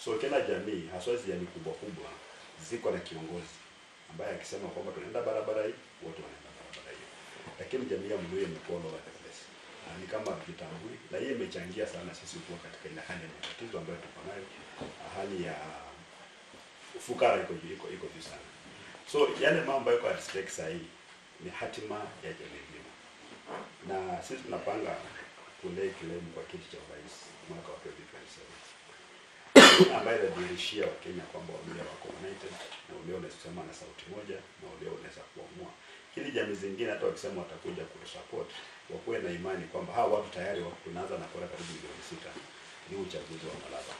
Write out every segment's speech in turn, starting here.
So kila jamii, haswa jamii kubwa kubwa, ziko na kiongozi ambaye akisema kwamba tunaenda barabara hii, wote wanaenda barabara hiyo. Lakini jamii ya Mluhya imekuwa all over the place. Ni kama vitambui, na hii imechangia sana sisi kuwa katika ile hali ya matatizo ambayo tuko nayo, hali ya ufukara iko juu sana. So yale mambo yako at stake sasa hii ni hatima ya jamii nzima. Na sisi tunapanga kule claim kwa kiti cha urais mwaka wa 2027. Ambaye inadhihirishia Wakenya kwamba Waluhya wako united, na Waluhya wanasema na sauti moja, na Waluhya wanaweza kuamua. Ili jamii zingine hata wakisema watakuja kusupport, wakuwe na imani kwamba hawa watu tayari tunaanza na kura karibu milioni 6 ni uchaguzi wa Malaba.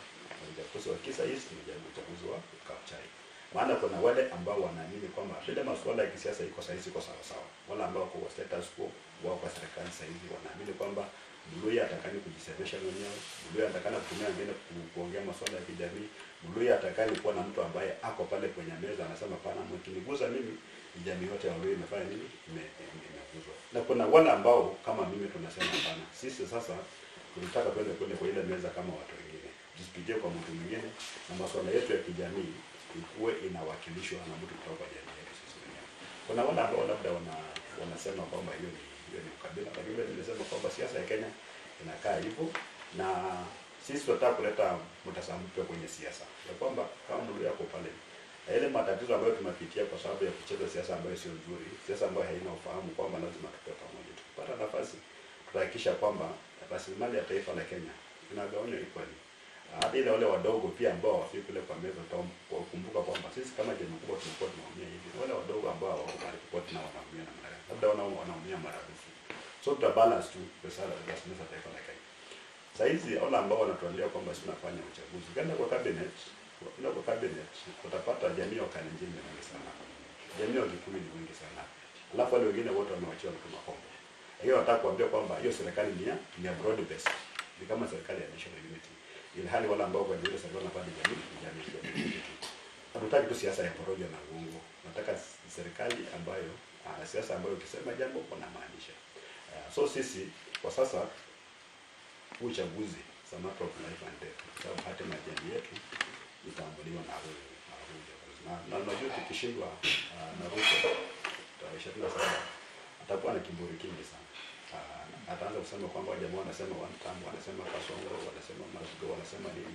Uchaguzi wa Kisa East ni uchaguzi wa Kapchai. Maana kuna wale ambao wanaamini kwamba bila masuala ya kisiasa iko sahihi, iko sawa sawa. Wale ambao kwa status quo wao kwa serikali sahihi wanaamini kwamba Mluhya atakani kujisemesha mwenyewe, Mluhya atakana kutumia wengine kuongea masuala ya kijamii, Mluhya atakani kuwa na mtu ambaye ako pale kwenye meza anasema pana mkiniguza mimi jamii yote ya Waluhya imefanya nini? Imeguzwa. Na kuna wale ambao kama mimi tunasema hapana. Sisi sasa tunataka twende kwa ile meza kama watu wengine. Tusipitie kwa mtu mwingine, na masuala yetu ya kijamii ikuwe inawakilishwa na mtu kutoka jamii yetu sisi wenyewe. Kuna wale ambao labda wanasema kwamba hiyo ni ukabila, lakini mimi nimesema kwamba siasa ya Kenya inakaa hivyo, na sisi tunataka kuleta mtazamo mpya kwenye siasa. Ya kwamba kama Mluhya yako pale, ile matatizo ambayo tumepitia kwa sababu ya kucheza siasa ambayo sio nzuri, siasa ambayo haina ufahamu kwamba lazima tutoe pamoja. Tukipata nafasi tutahakikisha kwamba rasilimali ya taifa la Kenya inagawanywa equally. Hadi ile wale wadogo pia ambao wafiki kule kwa meza tutakumbuka kwamba sisi kama jamii kubwa tumekuwa tunaumia hivi. Wale wadogo ambao walikuwa tunawaumia na mara, labda wanaumia maradufu. So tuta balance tu pesa za rasilimali za taifa la Kenya. Sasa hizi wale ambao wanatuambia kwamba sisi tunafanya uchaguzi, kwenda kwa cabinet utapata jamii ya Kalenjin ni wengi sana, jamii ya Kikuyu ni wengi sana, alafu wale wengine wote wamewachiwa mtu makombo. Hiyo nataka kuambia kwamba hiyo serikali ni ya broad based, ni kama serikali ya national unity, ili hali wale ambao kwa ile serikali wanapata jamii. Hatutaki tu siasa ya porojo na uongo, nataka serikali ambayo siasa ambayo ukisema jambo kuna maanisha. So sisi kwa sasa uchaguzi is a matter of life and death, sababu hatima ya jamii yetu itaambuliwa na huyu uchaguzi. Na unajua tukishindwa na Ruto tarehe 27 atakuwa na kiburi kingi sana. Ataanza kusema kwamba jamaa wanasema one term, wanasema Kasongo, wanasema Masigo, wanasema nini,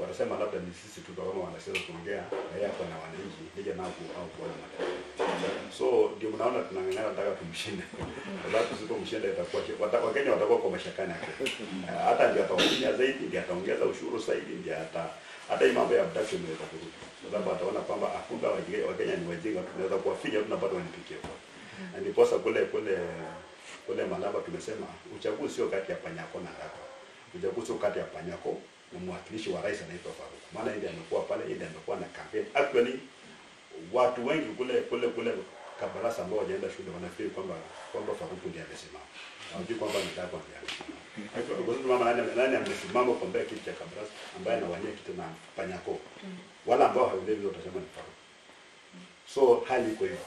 wanasema labda ni sisi tu kama wanasiasa kuongea na yeye hapa na wananchi nije nao au kuona matatizo. So ndio mnaona tunang'ang'ana nataka tumshinde. Sababu tusipomshinda itakuwa Wakenya watakuwa kwa mashakani yake. Hata ndio ataongeza zaidi, ndio ataongeza ushuru zaidi, ndio hata hii mambo ya abduction ndio itakurudi. Sababu ataona kwamba afunga Wakenya ni wajinga, tunaweza kuwafinya tunapata wanipikie kwa. Na ndiposa kule Malaba tumesema uchaguzi sio kati ya Panyako na Ndako. Uchaguzi sio kati ya Panyako na mwakilishi wa rais anaitwa Faruk. Maana ndiye amekuwa pale, ndiye amekuwa na campaign. Actually watu wengi kule Kabarasa ambao wajaenda shule wanafikiri kwamba Faruk ndiye amesimama. Hawajui kwamba ni Ndako ndiye amesimama. Kwa sababu mama nani amesimama kwa mbele kiti cha Kabarasa ambaye anawania kiti na Panyako. Wala ambao hawelewi watasema ni Faruk. So hali iko hivyo.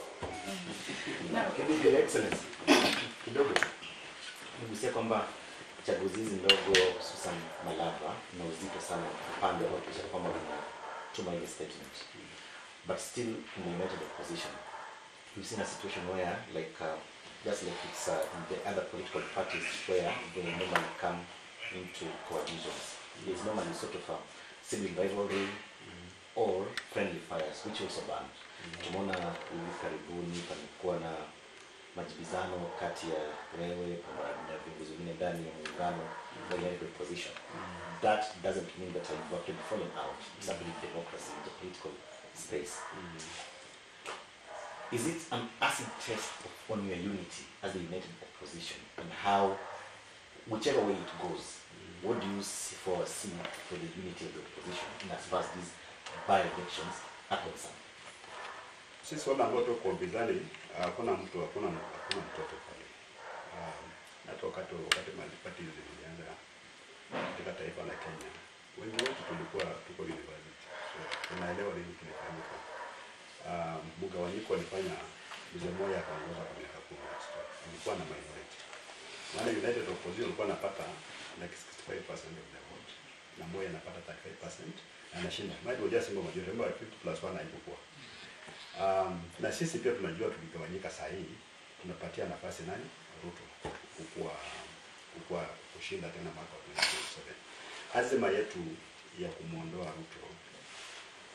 Your Excellency, kidogo nigusia kwamba chaguzi hizi ndogo hususan Malaba na uzito sana upande wa kuhakikisha kwamba tunatuma ile statement, but still in the united opposition we've seen a situation where just like it's in the other political parties where they normally come into coalitions, there's normally sort of a civil rivalry or friendly fires which also banned. Tumeona hivi karibuni palikuwa na majibizano kati ya wewe na viongozi wengine ndani ya muungano wa united opposition. That doesn't mean that you've actually fallen out. It's a democracy in the political space. Is it an acid test on your unity as a united opposition, and how, whichever way it goes, what do you foresee for the unity of the opposition in as far as these by-elections are concerned? Sisi wala ambao tuko bizali, hakuna mtoto pale. Hata wakati malipati zilianza katika taifa la Kenya, wengi wetu tuko university. So tunaelewa nini kilifanyika. Mgawanyiko alifanya mzee mmoja akaongoza kwa miaka 10. Alikuwa na minority. Maana united opposition walikuwa wanapata like 65% of the vote. na Moi anapata 35% na anashinda. Might be just simple majority, remember 50+1 haikuwa. Na sisi pia tunajua tukigawanyika saa hii tunapatia nafasi nani? Ruto kukua kushinda tena mwaka wa 2027. Azima yetu ya kumuondoa Ruto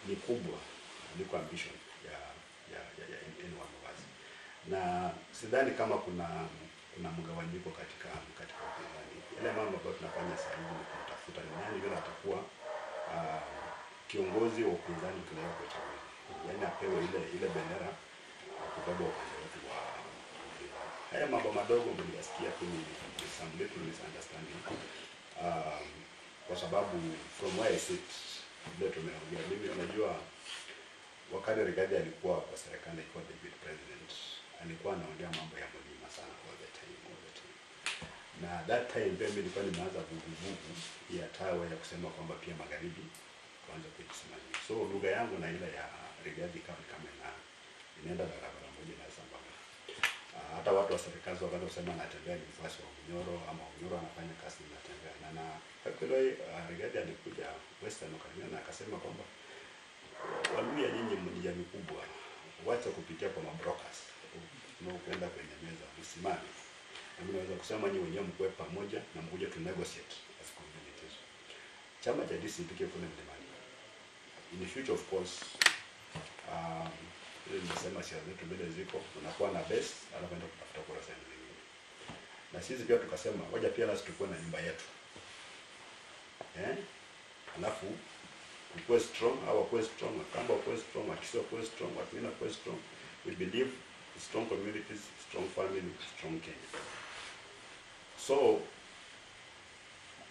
ni kubwa kuliko ambition ya anyone of us. Na sidhani kama kuna mgawanyiko katika upinzani. Ile mambo ambayo tunafanya sasa hivi ni kutafuta ni nani yule atakuwa kiongozi wa upinzani tunayokuwa uchaguzi. Yaani apewe ile bendera kubeba upande wetu wa upinzani. Haya mambo madogo mliyasikia kwenye some little misunderstanding. Kwa sababu from where I sit leo tumeongea, mimi unajua wakati Rigathi alikuwa kwa serikali alikuwa deputy president, alikuwa anaongea mambo ya mlima sana all the time. Na that time pia mimi nilikuwa nimeanza vuguvugu ya tawe ya kusema kwamba pia magharibi kuanza kujisimamia. So lugha yangu na ile ya Rigathi kama inaenda barabara moja na sambamba. Hata watu wa serikali wakaanza kusema anatembea ni mfuasi wa Munyoro ama Munyoro anafanya kazi anatembea. Na actually Rigathi alikuja Western Ukarimu na akasema kwamba Waluhya nyinyi ni jamii kubwa, wacha kupitia kwa mabrokers. Unaokwenda kwenye meza usimame. Na mnaweza kusema nyinyi wenyewe mkwe pamoja na mkuje tu negotiate as communities. Chama cha DCP kiko kule mlimani. In the future of course nimesema siasa zetu mbele ziko tunakuwa na base alafu ndio kutafuta kura sehemu nyingine. Na sisi pia tukasema wacha pia nasi tukue na nyumba yetu. Alafu ukue strong au ukue strong, kama ukue strong, akisio ukue strong, watu wengine ukue strong. We believe strong communities, strong family, strong Kenya. So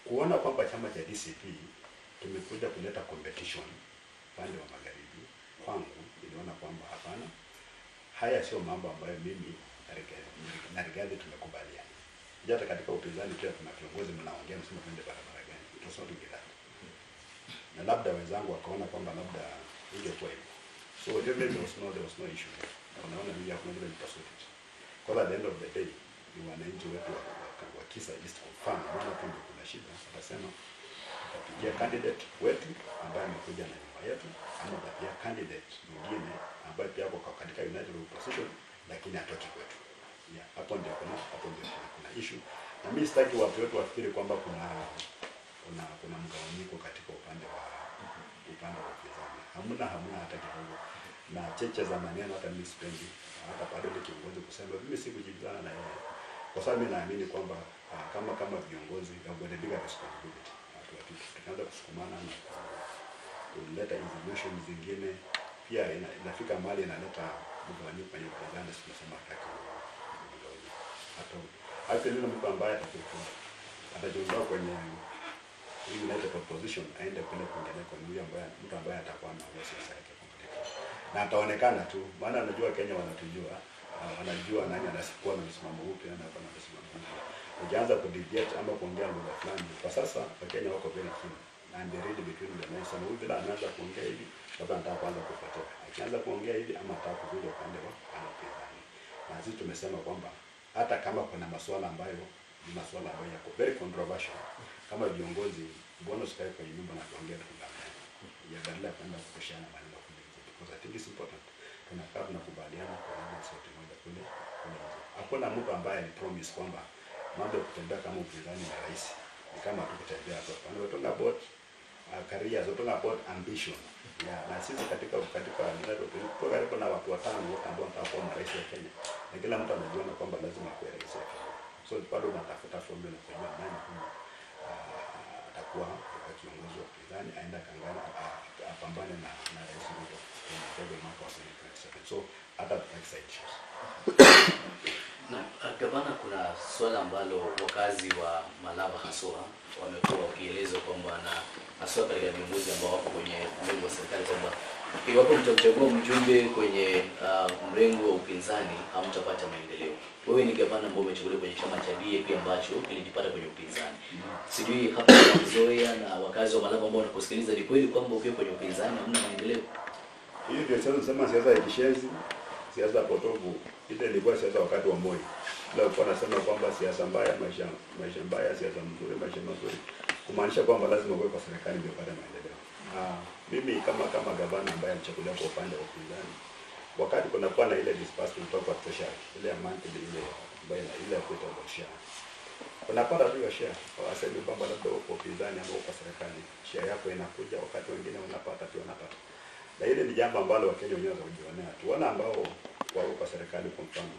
kuona kwamba chama cha DCP tumekuja kuleta competition pande wa magharibi, kwangu niliona kwamba hapana, haya sio mambo ambayo mimi na Rigathi tumekubaliana. Hata katika upinzani pia tuna viongozi mnaongea msema twende barabara gani, tusome bila. Na labda wenzangu wakaona kwamba labda ingekuwa hivyo. So there was no issue. Unaona mimi hakuna vile nitasuti. Kwa the end of the day ni wananchi wetu wa Kisa East confirm maana kwamba kuna shida. Watasema tutapigia candidate wetu ambaye amekuja na nyumba yetu ama tutapigia candidate mwingine ambaye pia ako katika United Opposition lakini hatoki kwetu. Hapo ndio kuna issue. Na mimi sitaki watu wetu wafikiri kwamba kuna mgawanyiko katika upande wa upinzani. Hamna hata kidogo. Na cheche za maneno hata mimi sipendi. Hata bado ni kiongozi kusema mimi sikujibizana na yeye. Kwa sababu mimi naamini kwamba kama viongozi ndio bigger responsibility. Tukianza kusukumana na kuleta information zingine pia inafika mahali inaleta mgawanyiko kwenye upinzani, tunasema hataki mgawanyiko. Hata yule mtu ambaye atajiondoa kwenye United Opposition aende kule kwingine kwa mtu ambaye atakuwa na siasa yake kompletely. Na ataonekana tu, maana anajua Kenya wanatujua, wanajua nani anasikuwa na msimamo upi na hapa na msimamo upi. Ukianza kudebate ama kuongea lugha fulani, kwa sasa Wakenya wako very keen and they read between the lines. Sana huyu bila anaanza kuongea hivi, labda anataka kuanza kufuatia. Akianza kuongea hivi ama anataka kuzuia upande wa upinzani. Na sisi tumesema kwamba hata kama kuna masuala ambayo ni masuala ambayo yako very controversial, kama viongozi mbona usikae kwenye nyumba na kuongea tukubaliane. Ya badala kwenda kushana maneno kule, because I think it's important. Tunakaa tunakubaliana kwa sababu sote moja kule. Hakuna mtu ambaye ni promise kwamba mambo ya kutembea kama upinzani na rais ni kama tukutembea hapo. We're talking about careers, we're talking about ambition. Na sisi katika kwa karibu na watu watano ambao wanataka kuwa rais wa Kenya. Na kila mtu anajua kwamba lazima kuwe rais wa Kenya. So bado unatafuta formula na kujua nani atakuwa kiongozi wa upinzani aenda kangana apambane na rais Ruto kwenye mwaka wa 2027. So hata excited. Na gavana, kuna swala ambalo wakazi wa Malava haswa wamekuwa wakieleza kwamba na haswa katika viongozi ambao wako kwenye mrengo wa serikali kwamba iwapo mtamchagua mjumbe kwenye mrengo wa upinzani hamtapata maendeleo. Wewe ni gavana ambaye umechaguliwa kwenye chama cha DAP ambacho kilijipata kwenye upinzani. Sijui hapa Zoea na wakazi wa Malava ambao wanakusikiliza, ni kweli kwamba ukiwa kwenye upinzani hamna maendeleo? Hiyo ndio sasa siasa ya kishenzi, siasa potovu. Ile ilikuwa siasa wakati wa Moi. Leo kwa nasema kwamba siasa mbaya, maisha mbaya, siasa mzuri, maisha mazuri, kumaanisha kwamba lazima uwe kwa serikali ndio upate maendeleo. Mimi kama gavana ambaye alichaguliwa kwa upande wa upinzani, wakati kuna kuwa na ile disbursement kutoka kwa treasury, ile amount ile ambayo ile ya kuita share, unapata tu hiyo share. Wasemi kwamba labda uko upinzani ama uko serikali, share yako inakuja, wakati wengine unapata pia unapata. Na ile ni jambo ambalo Wakenya wenyewe wanajionea tu. Wana ambao wako kwa serikali kwa mfano,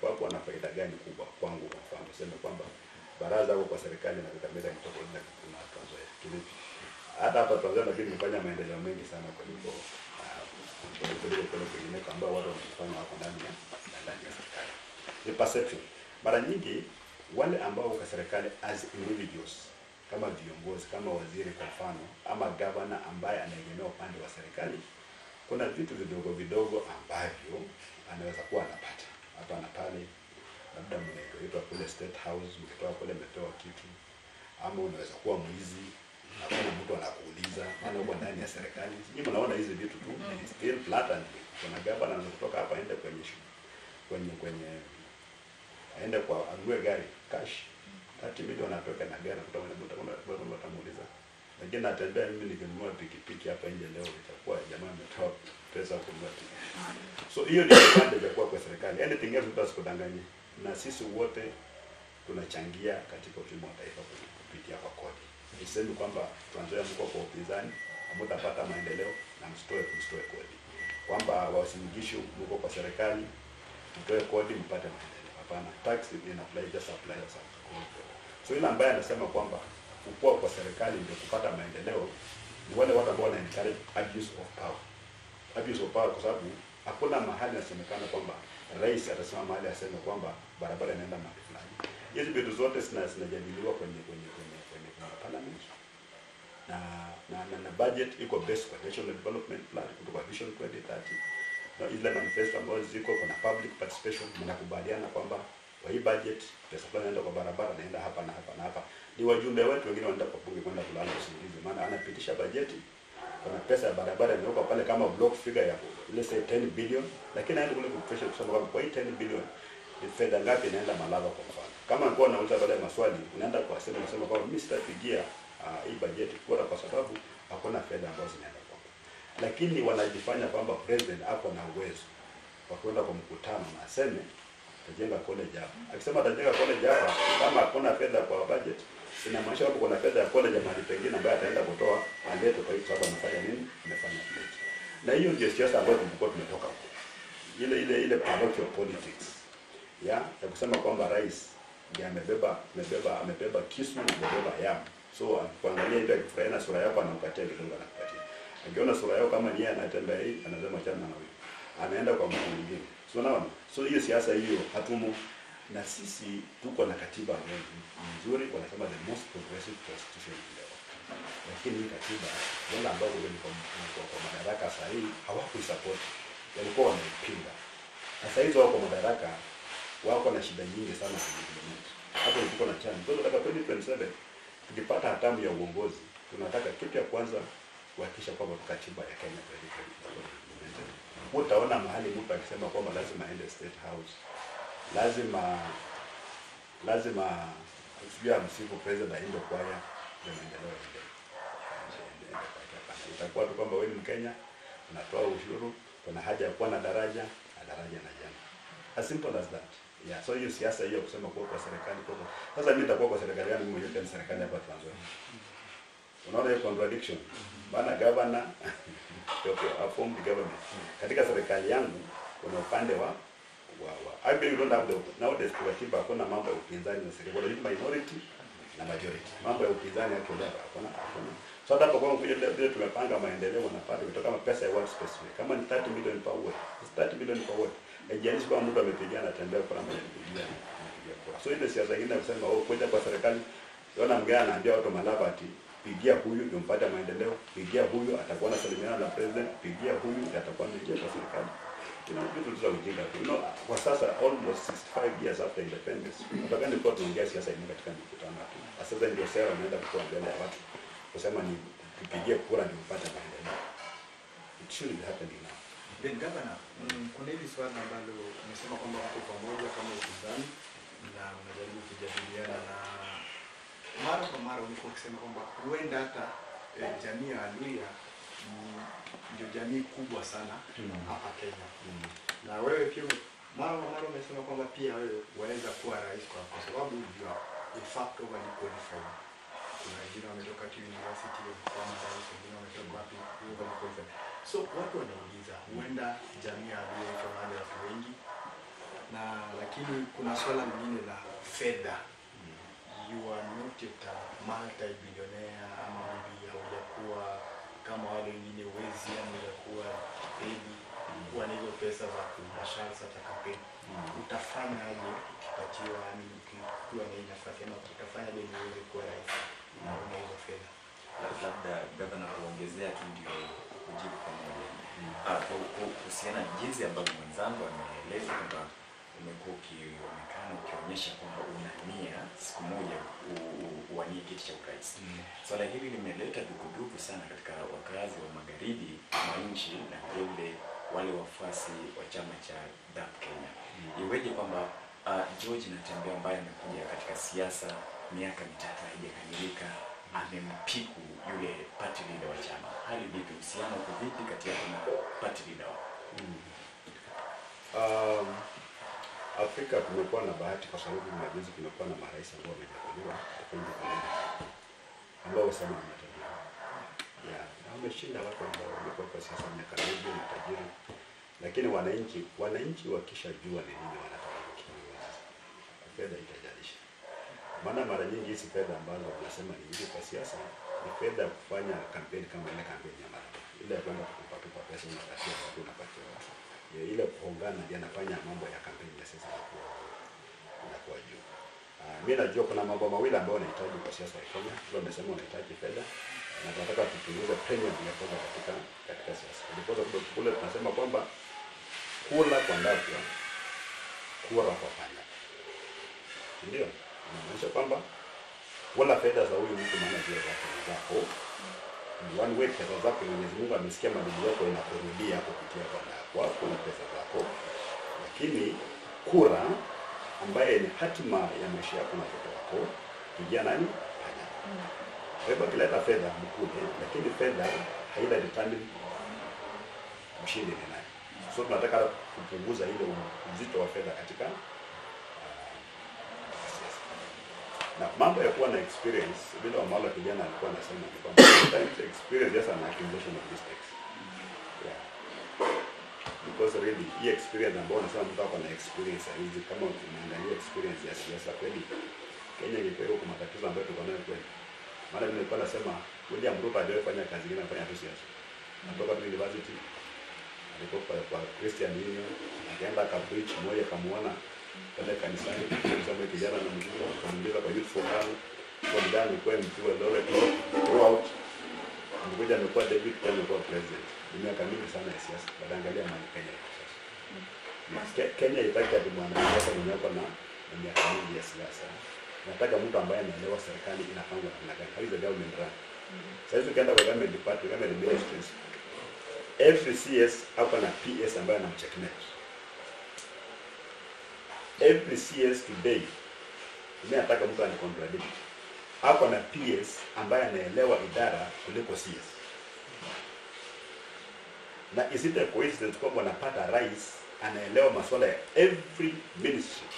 wako na faida gani kubwa kwangu kwa mfano. Sema kwamba baraza wako kwa serikali na Kakamega ni tofauti na Trans Nzoia. Kilipi. Hata hapa Trans Nzoia lakini nimefanya maendeleo mengi sana kwa hivyo kwa kwingine ambao watu wanafanya hapo ndani ya serikali. The perception. Mara nyingi wale ambao kwa serikali as individuals, kama viongozi, kama waziri kwa mfano, ama governor ambaye anaegemea upande wa serikali, kuna vitu vidogo vidogo ambavyo anaweza kuwa anapata hapa na pale. Labda mnaitwa kule State House, mkitoa kule mmepewa kitu, ama unaweza kuwa mwizi, hakuna mtu anakuuliza, maana uko ndani ya serikali. Nyinyi mnaona hizi vitu tu, still blatant. Kuna governor anaweza kutoka hapa aende kwenye aende kwa anunue gari cash 30 milioni atoke na gari kutoka na mtamuuliza. Lakini natembea mimi nikinunua pikipiki hapa nje leo itakuwa jamaa ametoa pesa kununua pikipiki. So hiyo ni advantage ya kuwa kwa serikali. Anything else tutakudanganya. Na sisi wote tunachangia katika uchumi wa taifa kupitia kwa kodi. Niseme kwamba Trans Nzoia mko kwa upinzani, hamtapata maendeleo na msitoe kodi. Kwamba Wasingishu mko kwa serikali, mtoe kodi mpate maendeleo. Hapana, tax ina apply just apply yourself. So ile ambaye anasema kwamba kukua kwa serikali ndio kupata maendeleo ni wale watu ambao wana encourage abuse of power. Abuse of power kwa sababu hakuna mahali inasemekana kwamba rais atasema mahali aseme kwamba barabara inaenda mahali fulani. Hizi vitu zote zinajadiliwa kwenye parliament. Na budget iko based kwa national development plan kutoka vision 2030. Na ile manifesto ambayo ziko kuna public participation, mnakubaliana kwamba kwa hii budget pesa fulani inaenda kwa barabara, naenda hapa na hapa na hapa. Ni wajumbe wetu wengine wanaenda kwa bunge kwenda kulala usingizi, maana anapitisha bajeti, kuna pesa ya barabara imewekwa pale kama block figure ya let's say 10 billion, lakini anaenda kule kupressure kusema kwamba kwa hii 10 billion ni fedha ngapi inaenda Malava kwa mfano. Kama angekuwa anauliza baadaye maswali, unaenda kwa sema unasema kwamba mimi sitapigia hii bajeti kwa sababu hakuna fedha ambazo zinaenda kwa. Lakini wanajifanya kwamba president hapo na uwezo wa kwenda kwa mkutano na aseme tajenga college hapa. Akisema tajenga college hapa, kama hakuna fedha kwa budget, inamaanisha kwamba kuna fedha ya college mahali pengine ambayo ataenda kutoa alete kwa hiyo sababu anafanya nini? Amefanya pledge. Na hiyo ndio siasa ambayo tulikuwa tumetoka huko. Ile parochial politics. Ya kusema kwamba rais ndiye amebeba kisu, amebeba yam. So kuangalia ile akifurahia na sura yako anamkatia kidogo anakupatia. Akiona sura yako kama ni yeye anatembea hii, anasema chana na wewe. Anaenda kwa mtu mwingine. So naona, so hiyo siasa hiyo hatumo, na sisi tuko na katiba nzuri, wanasema the most progressive constitution in the world. Lakini hii katiba wale ambao kwa madaraka sasa hivi hawakuisupport, walikuwa wanaipinga. Na sasa hizo wako madaraka wako na shida nyingi sana kwenye implement. Hapo tuko na chance. Kwa sababu 2027 tukipata hatamu ya uongozi, tunataka kitu ya kwanza kuhakikisha kwamba katiba ya Kenya utaona mahali mtu akisema kwamba lazima aende State House, lazima sijua msifu president aende kwa ya maendeleo. Itakuwa tu kwamba wewe ni Mkenya, unatoa ushuru, kuna haja ya kuwa na daraja na jana. As simple as that. Yeah, so hiyo siasa hiyo kusema kwa serikali kwa. Sasa mimi nitakuwa kwa serikali yangu mwenyewe tena serikali hapa Trans Nzoia. Unaona hiyo contradiction? Bana governor form the government. Katika serikali yangu kuna upande wa I believe you don't have the nowadays katiba kuna mambo ya upinzani na serikali ni minority na majority. Mambo ya upinzani yake hakuna. So hata kwa kuja leo tumepanga maendeleo wanapata kutoka kama pesa ya word specific. Kama ni 30 million per word. 30 million per word. Haijalishi kwa mtu amepigana tembea kwa mambo ya kupigia. So ile siasa nyingine kusema kuja kwa serikali unaona mgeni anaambia watu Malava ati pigia huyu ndio mpate maendeleo, pigia huyu atakuwa na salimiana na president, pigia huyu atakuwa ndiye kwa serikali. Vitu za ujinga tu. Kwa sasa almost 65 years after independence, nataka ndio tunaongea siasa hii katika mikutano tu. Sasa ndio sera inaenda kutoa mbele ya watu kusema ni tupigie kura ndio mpate maendeleo. It should be happening now. Then Governor, kuna hili swala ambalo umesema kwamba mko pamoja kama upinzani na unajaribu kujadiliana, na mara kwa mara ulikuwa ukisema kwamba huenda hata jamii ya Waluhya ndio jamii kubwa sana hapa Kenya. Na wewe pia mara kwa mara umesema kwamba pia wewe waweza kuwa rais kwa sababu you are in fact overly qualified. Kuna wengine wametoka tu university kama rais, wengine wametoka wapi overly qualified. So watu wanauliza huenda jamii ya Waluhya iko mahali watu wengi, na lakini kuna swala lingine la fedha. You are not yet a multi-billionaire, ama maybe haujakuwa kama wale wengine wezi, ama hujakuwa baby kuwa na hizo pesa za kumashala za kampeni. Utafanya aje ukipatiwa, yani ukiwa na nafasi, ama utafanya aje uweze kuwa rais na una hizo fedha? Labda Governor kuongezea tu ndio kujibu pamoja. Kuhusiana na jinsi ambavyo mwenzangu ameeleza kwamba umekuwa ukionekana ukionyesha kwamba una nia siku moja uwanie kiti cha urais. Swala hili limeleta dukuduku sana katika wakazi wa magharibi mwa nchi na vile wale wafuasi wa chama cha DAP Kenya. Iweje kwamba George Natembeya ambaye amekuja katika siasa miaka 3 haijakamilika amempiku yule party leader wa chama? Hali vipi, uhusiano uko vipi kati yake na party leader? Afrika kumekuwa na bahati kwa sababu majuzi kumekuwa na marais ambao wamechaguliwa ambao wasema ni matajiri. Na wameshinda watu ambao wamekuwa kwa siasa miaka mingi na tajiri. Lakini wananchi wakishajua ni nini wanataka kukiwa, fedha itajalisha. Maana mara nyingi hizi fedha ambazo wanasema ni nyingi kwa siasa ni fedha ya kufanya kampeni kama ile kampeni ya mara. Ile ya kwenda kutupa pesa unapatia watu, unapatia watu. Ile kuongana ndio anafanya mambo ya kampeni ya siasa inakuwa juu. Mimi najua kuna mambo mawili ambayo wanahitaji kwa siasa ya Kenya. Wao wamesema wanahitaji fedha na tunataka tupunguze premium ya fedha katika siasa. Ndipo kule tunasema kwamba kula kwa ndavyo, kura kwa panya. Ndio. Inamaanisha kwamba wala fedha za huyu mtu maana zile zako. One way pesa zako Mwenyezi Mungu amesikia madini yako inakurudia kupitia kwa kuna pesa zako. Lakini kura ambaye ni hatima ya maisha yako na watoto wako kijia nani? Panya. Kwa hivyo kileta fedha mkule, lakini fedha haina determine mshindi ni nani. So tunataka kupunguza ile uzito wa fedha katika na mambo ya kuwa na experience. Vile Wamala kijana alikuwa anasema ni kwamba sometimes experience is an accumulation of mistakes. Yeah. Because really hii experience ambayo unasema mtu ako na experience hizi, kama unaangalia experience ya siasa kweli Kenya ni kwa matatizo ambayo tuko nayo kweli. Maana mimi nilikuwa nasema William Ruto aliyefanya kazi nyingine anafanya tu siasa. Anatoka tu university, alikuwa kwa Christian Union, akaenda Cambridge, moja kamuona pale kanisani, kama kijana na mzee akamuingiza kwa youth forum, kwa ndani kwa mtu wa Lord throughout. Ngoja amekuwa David tena amekuwa president. Ni miaka mingi sana ya siasa. Baadaangalia mambo Kenya sasa. Kenya itaki ati mwanasiasa mwenye ako na miaka mingi ya siasa. Nataka mtu ambaye anaelewa serikali inapangwa namna gani. How is the government run? Sasa ukienda kwa government department, government ministries, every CS hapa na PS ambaye anamcheckmate. Every CS today, mimi nataka mtu anicontradict. Hapa na PS ambaye anaelewa idara kuliko CS. Na is it a coincidence kwamba wanapata rais anaelewa masuala ya every ministry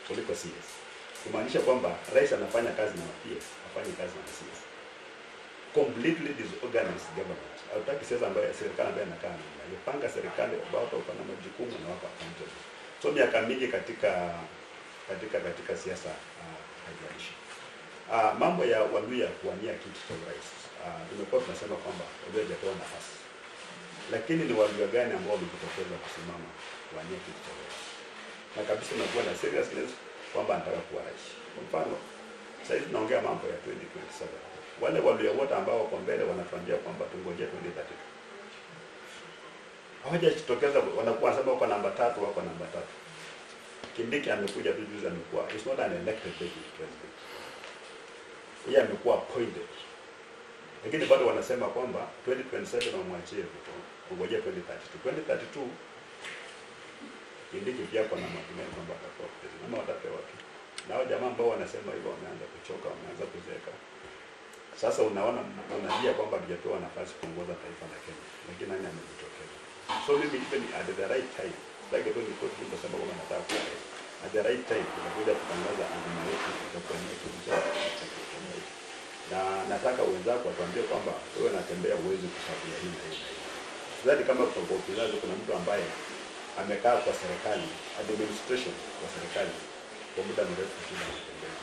kuliko CS? Kumaanisha kwamba rais anafanya kazi na PS, afanye kazi na CS. Completely disorganized government. Hautaki siasa ambayo serikali ambayo inakaa na inapanga serikali watu wako na majukumu na wako accountable. So miaka mingi katika siasa haijalishi. Mambo ya Waluhya kuwania kiti cha urais. Tumekuwa tunasema kwamba Waluhya hajapewa nafasi. Lakini ni Waluhya gani ambao wamejitokeza kusimama kuwania kiti cha urais? Na kabisa nakuwa na seriousness kwamba anataka kuwa rais. Kwa mfano, sasa hivi tunaongea mambo ya 2027. Wale Waluhya wote ambao wako mbele wanatuambia kwamba tungoje 2032. Hawajajitokeza, wanakuwa wanasema wako namba 3, wako namba 3. Kindiki amekuja tu juzi, amekuwa is not an elected president. Yeye amekuwa appointed Lakini bado wanasema kwamba 2027 wamwachie Ruto, kungojea 2032. 2032 Kindiki pia kuna matumaini kwamba atakuwa president ama watapewa tu. Na hao jamaa ambao wanasema hivyo wameanza kuchoka, wameanza kuzeeka. Sasa unaona, unajua kwamba tujapewa nafasi kuongoza taifa la Kenya, lakini nani amejitokeza? So maybe even at the right time, like tu ni kotu kwa sababu wanataka kuwa rais. At the right time tunakuja kutangaza azima yetu itakuwa ni kuja. Na nataka wenzako watuambie kwamba wewe unatembea uwezi kusaidia hii na hii. Sidhani kama kwa upinzani kuna mtu ambaye amekaa kwa serikali, administration kwa serikali kwa muda mrefu kushinda kutembea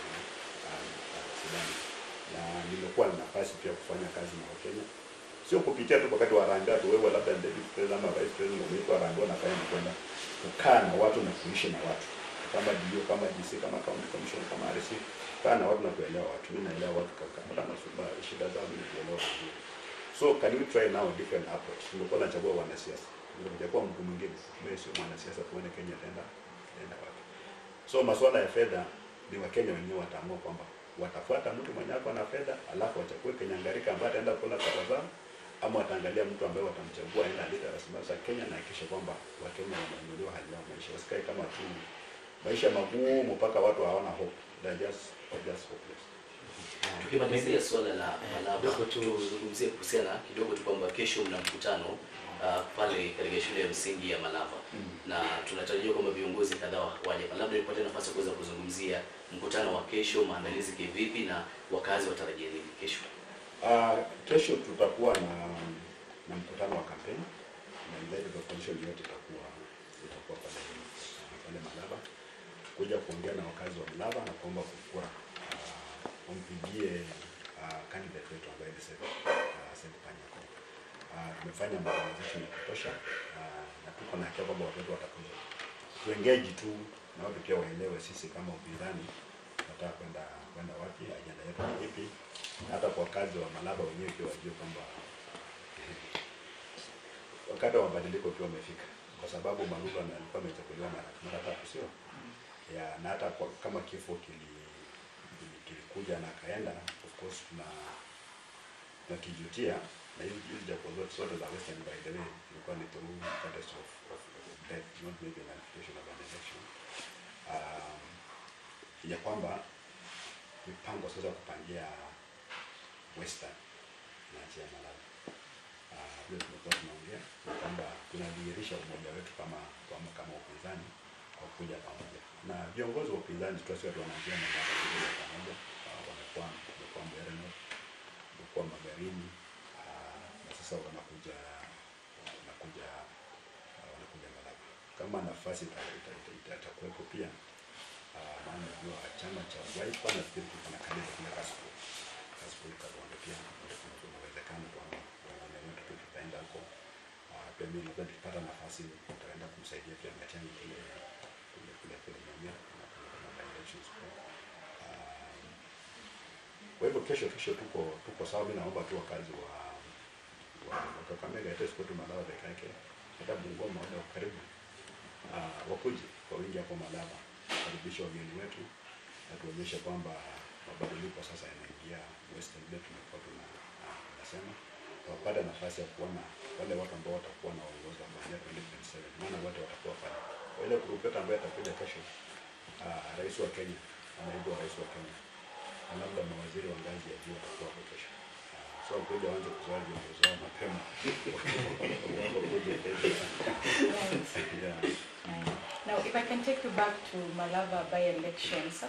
Sidani. Na nimekuwa na nafasi pia kufanya kazi na Wakenya. Sio kupitia tu wakati wa harambee tu wewe labda David President ama Vice President umeitwa harambee na kaya kwenda kukaa na watu na kuishi na watu. Kama DO, kama DC, kama County Commission, kama RC, kaa na watu na kuelewa watu. Mimi naelewa watu kama masuala shida zao mimi kuelewa vizuri. So can you try now a different approach? Nimekuwa nachagua wanasiasa. Nimekuwa mtu mwingine. Mimi sio mwanasiasa tuone Kenya tenda wapi. So masuala ya fedha ni Wakenya wenyewe wataamua kwamba watafuata mtu mwenye ako na fedha alafu wachague Kenyangarika ambaye ataenda kula pesa zao, ama wataangalia mtu ambaye watamchagua aenda aleta rasilimali za Kenya na hakikisha kwamba Wakenya wanainuliwa hali yao maisha, wasikae kama tu maisha magumu mpaka watu hawana hope. They just hopeless. Tukimalizia swala la Malava, tuzungumzie kuhusiana kidogo tu kwamba kesho mna mkutano pale katika shule ya msingi ya Malava. Na tunatarajia kwamba viongozi kadhaa waje. Labda nipate nafasi ya kuweza kuzungumzia mkutano wa kesho, maandalizi kivipi na wakazi watarajia nini kesho? Kesho tutakuwa na mkutano wa kampeni na ile opposition yote itakuwa pale Malava kuja kuongea na wakazi wa Malava na kuomba kura umpigie candidate wetu ambaye ni Seth Panyako. Tumefanya mobilization ya kutosha na tuko na hakika kwamba watoto watakuja. Tuengage tu na watu pia waelewe sisi kama upinzani tunataka kwenda wapi, ajenda yetu ni ipi. Hata kwa kazi wa Malava wenyewe pia wajue kwamba wakati wa mabadiliko pia umefika, kwa sababu Malulu alikuwa amechaguliwa mara tatu, sio? Ya, na hata kama kifo kilikuja na kaenda, of course na kijutia na hizi japo zote za Western by the way ilikuwa ni through protest of death, not maybe an application of an election. Ya kwamba mipango sasa kupangia Western na chia Malava. Leo tumekuwa tunaongea kwamba tunadhihirisha umoja wetu kama upinzani kwa kuja pamoja. Na viongozi wa upinzani tuasiwa tunaongea na kuja pamoja. Wamekuwa Mbereno, wamekuwa Magarini, na sasa wanakuja Malava. Kama nafasi itakuwepo pia, maana ndio chama cha Wiper na pia kuna kanisa kuna Kaspo Kalonzo pia kuna uwezekano kwamba wanaenda tutaenda huko. Pia mimi nadhani tukipata nafasi tutaenda kumsaidia pia Matiang'i kule Nyamira na elections. Kwa hivyo kesho tuko sawa. Mimi naomba tu wakazi wa Kakamega hata siku tu Malava peke yake, hata Bungoma wale karibu wakuje kwa wingi hapo Malava, karibisha wageni wetu na tuonyeshe kwamba mabadiliko sasa yanaingia Western Belt. Tumekuwa tunasema wapata nafasi ya kuona wale watu ambao watakuwa na uongozi wa 2027, maana wote watakuwa pale. Kwa ile group yote ambayo itakuja kesho, rais wa Kenya, naibu wa rais wa Kenya, na labda mawaziri wa ngazi ya juu watakuwa hapo kesho. So kuja waanze kuzoea viongozi wao mapema. Now, if I can take you back to Malava by-elections,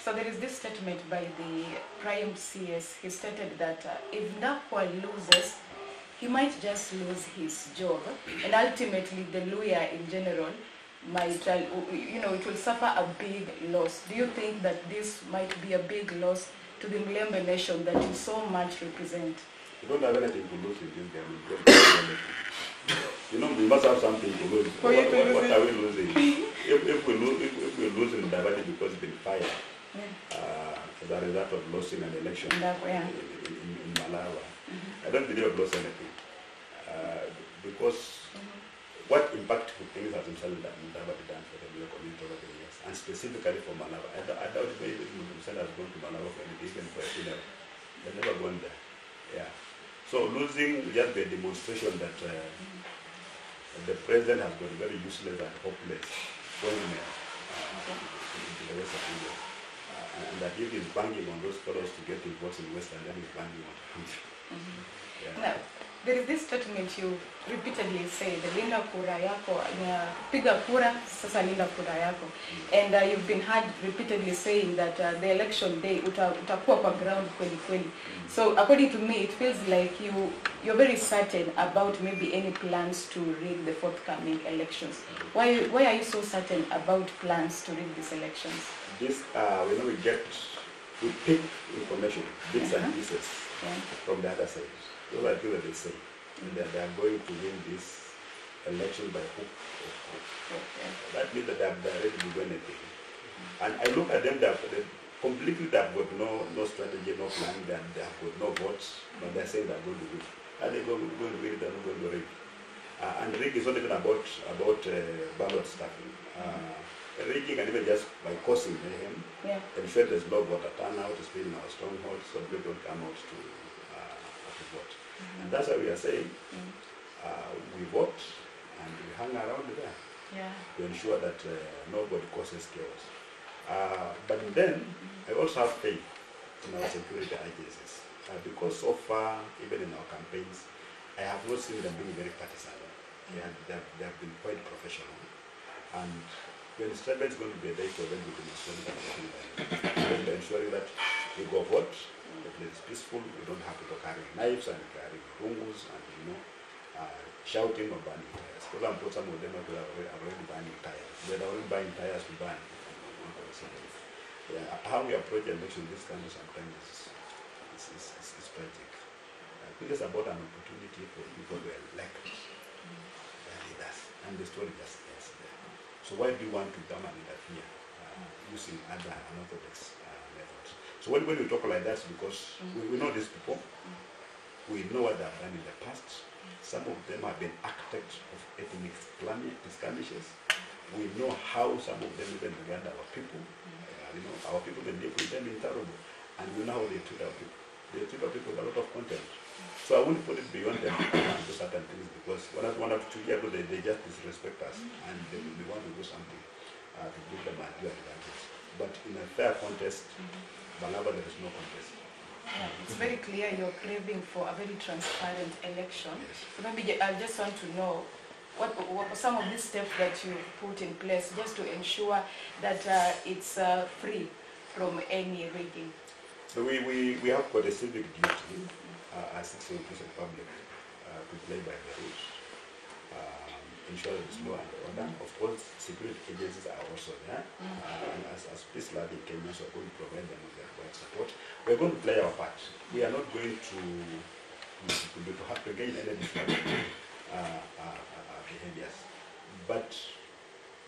so there is this statement by the Prime CS. He stated that if Ndakwa loses, he might just lose his job, and ultimately the Luhya in general might, it will suffer a big loss. Do you think that this might be a big loss to the Mlembe nation that you so much represent? You don't have anything to lose in this game. We must have something to lose. What are we losing? If we lose in Mudavadi because it's been fired, as a result of losing an election in Malava, I don't believe I've lost anything. Because what impact things has Mudavadi done for the Luhya community over the years, and specifically for Malava. I doubt maybe Muslim has gone to Malava for any reason for a funeral. They've never gone there. Yeah. So losing will just be a demonstration that the president has got very useless and hopeless appointment into the Western India. And that if he's banging on those fellows to get his votes in Western, then he's banging on him. Yeah. Now, there is this statement you repeatedly say, the linda kura yako, piga kura, sasa linda kura yako. And you've been heard repeatedly saying that the election day, utakuwa kwa ground kweli kweli. So according to me, it feels like you're very certain about maybe any plans to rig the forthcoming elections. Why are you so certain about plans to rig these elections? This, when we pick information, bits and pieces from the other side. Those are things that they say. That they are going to win this election by hook or crook. That means that they have ready to do anything. And I look at them, they have got no strategy, no plan, they have got no votes, but they're saying they're going to win. Are they going to win? They're not going to rig. And rig is not even about ballot stuffing. Rigging and even just by causing mayhem, ensure there's low voter turnout, especially in our strongholds, so people don't come out to vote. And that's why we are saying we vote and we hang around there to ensure that nobody causes chaos. But then I also have faith in our security agencies because so far, even in our campaigns, I have not seen them being very partisan. They have been quite professional. And when the statement is going to be a day for them to demonstrate that ensuring that we go vote, the place is peaceful, we don't have people carrying knives and carrying rungus and shouting or burning tires. Because I'm told some of them are already burning tires. They're already buying tires to burn. How we approach election this kind of sometimes is tragic. I think it's about an opportunity for people to elect their leaders, and the story just ends there. So why do you want to come and interfere using other unorthodox methods? So when we talk like that, because we know these people, we know what they have done in the past. Some of them have been architects of ethnic skirmishes. We know how some of them even regard our people. Our people, they live with them in terrible. And we know how they treat our people. They treat our people with a lot of contempt. So I won't put it beyond them to do certain things because one or 2 years ago they just disrespect us and they want to do something to give them a due advantage. But in a fair contest, Malaba, there is no contest. It's very clear you're craving for a very transparent election. So maybe I just want to know what some of these steps that you put in place just to ensure that it's free from any rigging. So we have got a civic duty as citizens of the public to play by the rules, ensure there is law and order. Of course, security agencies are also there. And as peace loving Kenyans, we are going to provide them with their right support. We are going to play our part. We are not going to have to gain any disruptive behaviors. But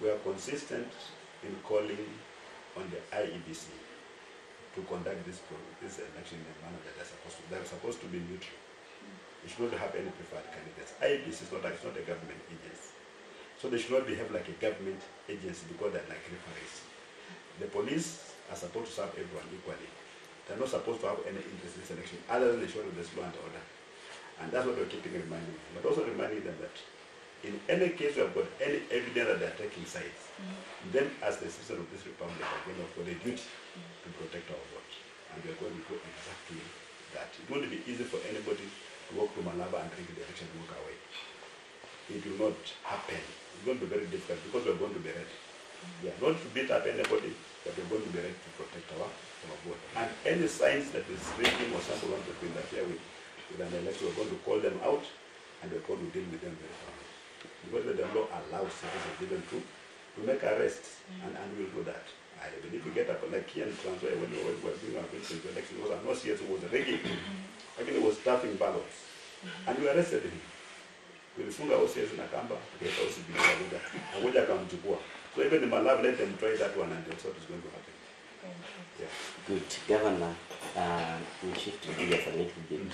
we are consistent in calling on the IEBC to conduct this election in a manner that they're supposed to be neutral. They should not have any preferred candidates. IEBC is not a government agency. So they should not behave like a government agency because they're like referees. The police are supposed to serve everyone equally. They're not supposed to have any interest in this election other than ensuring there's law and order. And that's what we're keeping reminding them. But also reminding them that in any case we have got any evidence that they're taking sides, then as the citizen of this republic, again, we've got a duty to protect our vote. And we're going to do exactly that. It won't be easy for anybody to walk to Malaba and rig the election and walk away. It will not happen. It's going to be very difficult because we're going to be ready. We are not to beat up anybody, but we're going to be ready to protect our vote. And any signs that is rigging or somebody wants to interfere with an election, we're going to call them out and we're going to deal with them very firmly. Because the law allows citizens even to make arrests, and we'll do that. I believe we get up like here in Transfer when we were doing our presidential election, it was an OCS who was rigging. Again, it was stuffing ballots. And we arrested him. Tulifunga OCS na kamba, tukaita OCB Abuja. Abuja akamchukua. So even in Malawi, let them try that one and that's what is going to happen. Yeah. Good. Governor, we shift gears a little bit.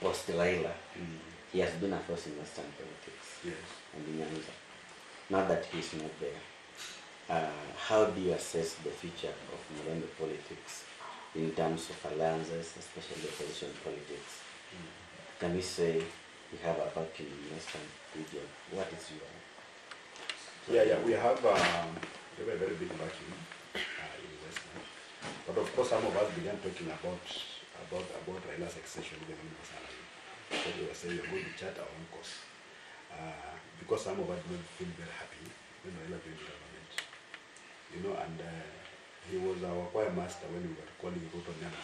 Post Raila, he has been a force in Western politics. Yes. And in Nyanza. Now that he's not there, how do you assess the future of Murembe politics in terms of alliances, especially opposition politics? can we say we have a vacuum in Western region? What is your... We have a very big vacuum in Western. But of course, some of us began talking about Raila's succession even when he was alive. So we were saying we're going to chart our own course. Because some of us don't feel very happy when Raila joined the government. You know, and he was our choir master when we were calling Ruto Nyama.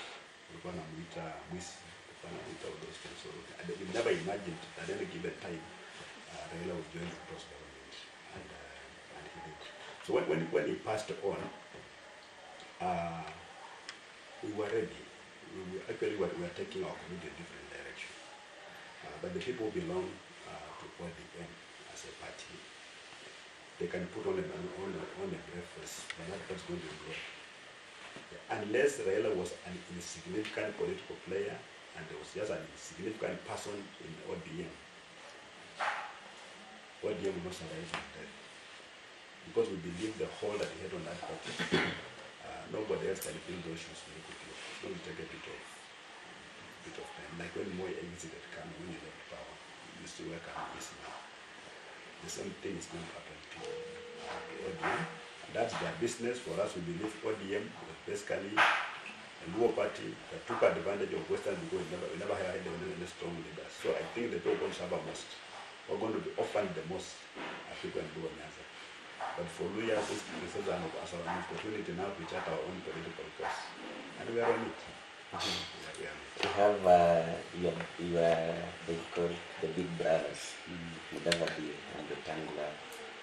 We were going to meet Mwisi, we were going to meet all those things. So we never imagined at any given time Raila would join the Ruto's government. And he did. So when he passed on, we were ready. We were taking our community in a different direction. But the people who belong to ODM as a party, they can put on a breakfast, and that's going to grow. Unless Raila was an insignificant political player and there was just an insignificant person in ODM, ODM will not survive on death. Because we believe the hold that he had on that party, nobody else can fill those shoes very quickly. It's going to take a bit of time. Like when Moi exited Kanu, when he left power, you still work on this now. The same thing is going to happen to ODM. And that's their business. For us, we believe ODM was basically a Luo party that took advantage of Western because we never had any strong leaders. So I think the people are going to suffer most. We're going to be orphaned the most are people in Luo Nyanza. But for Luya, this is an opportunity now to chart our own political course. And we are on it. You have they call the big brothers, Mudavadi and Wetangula,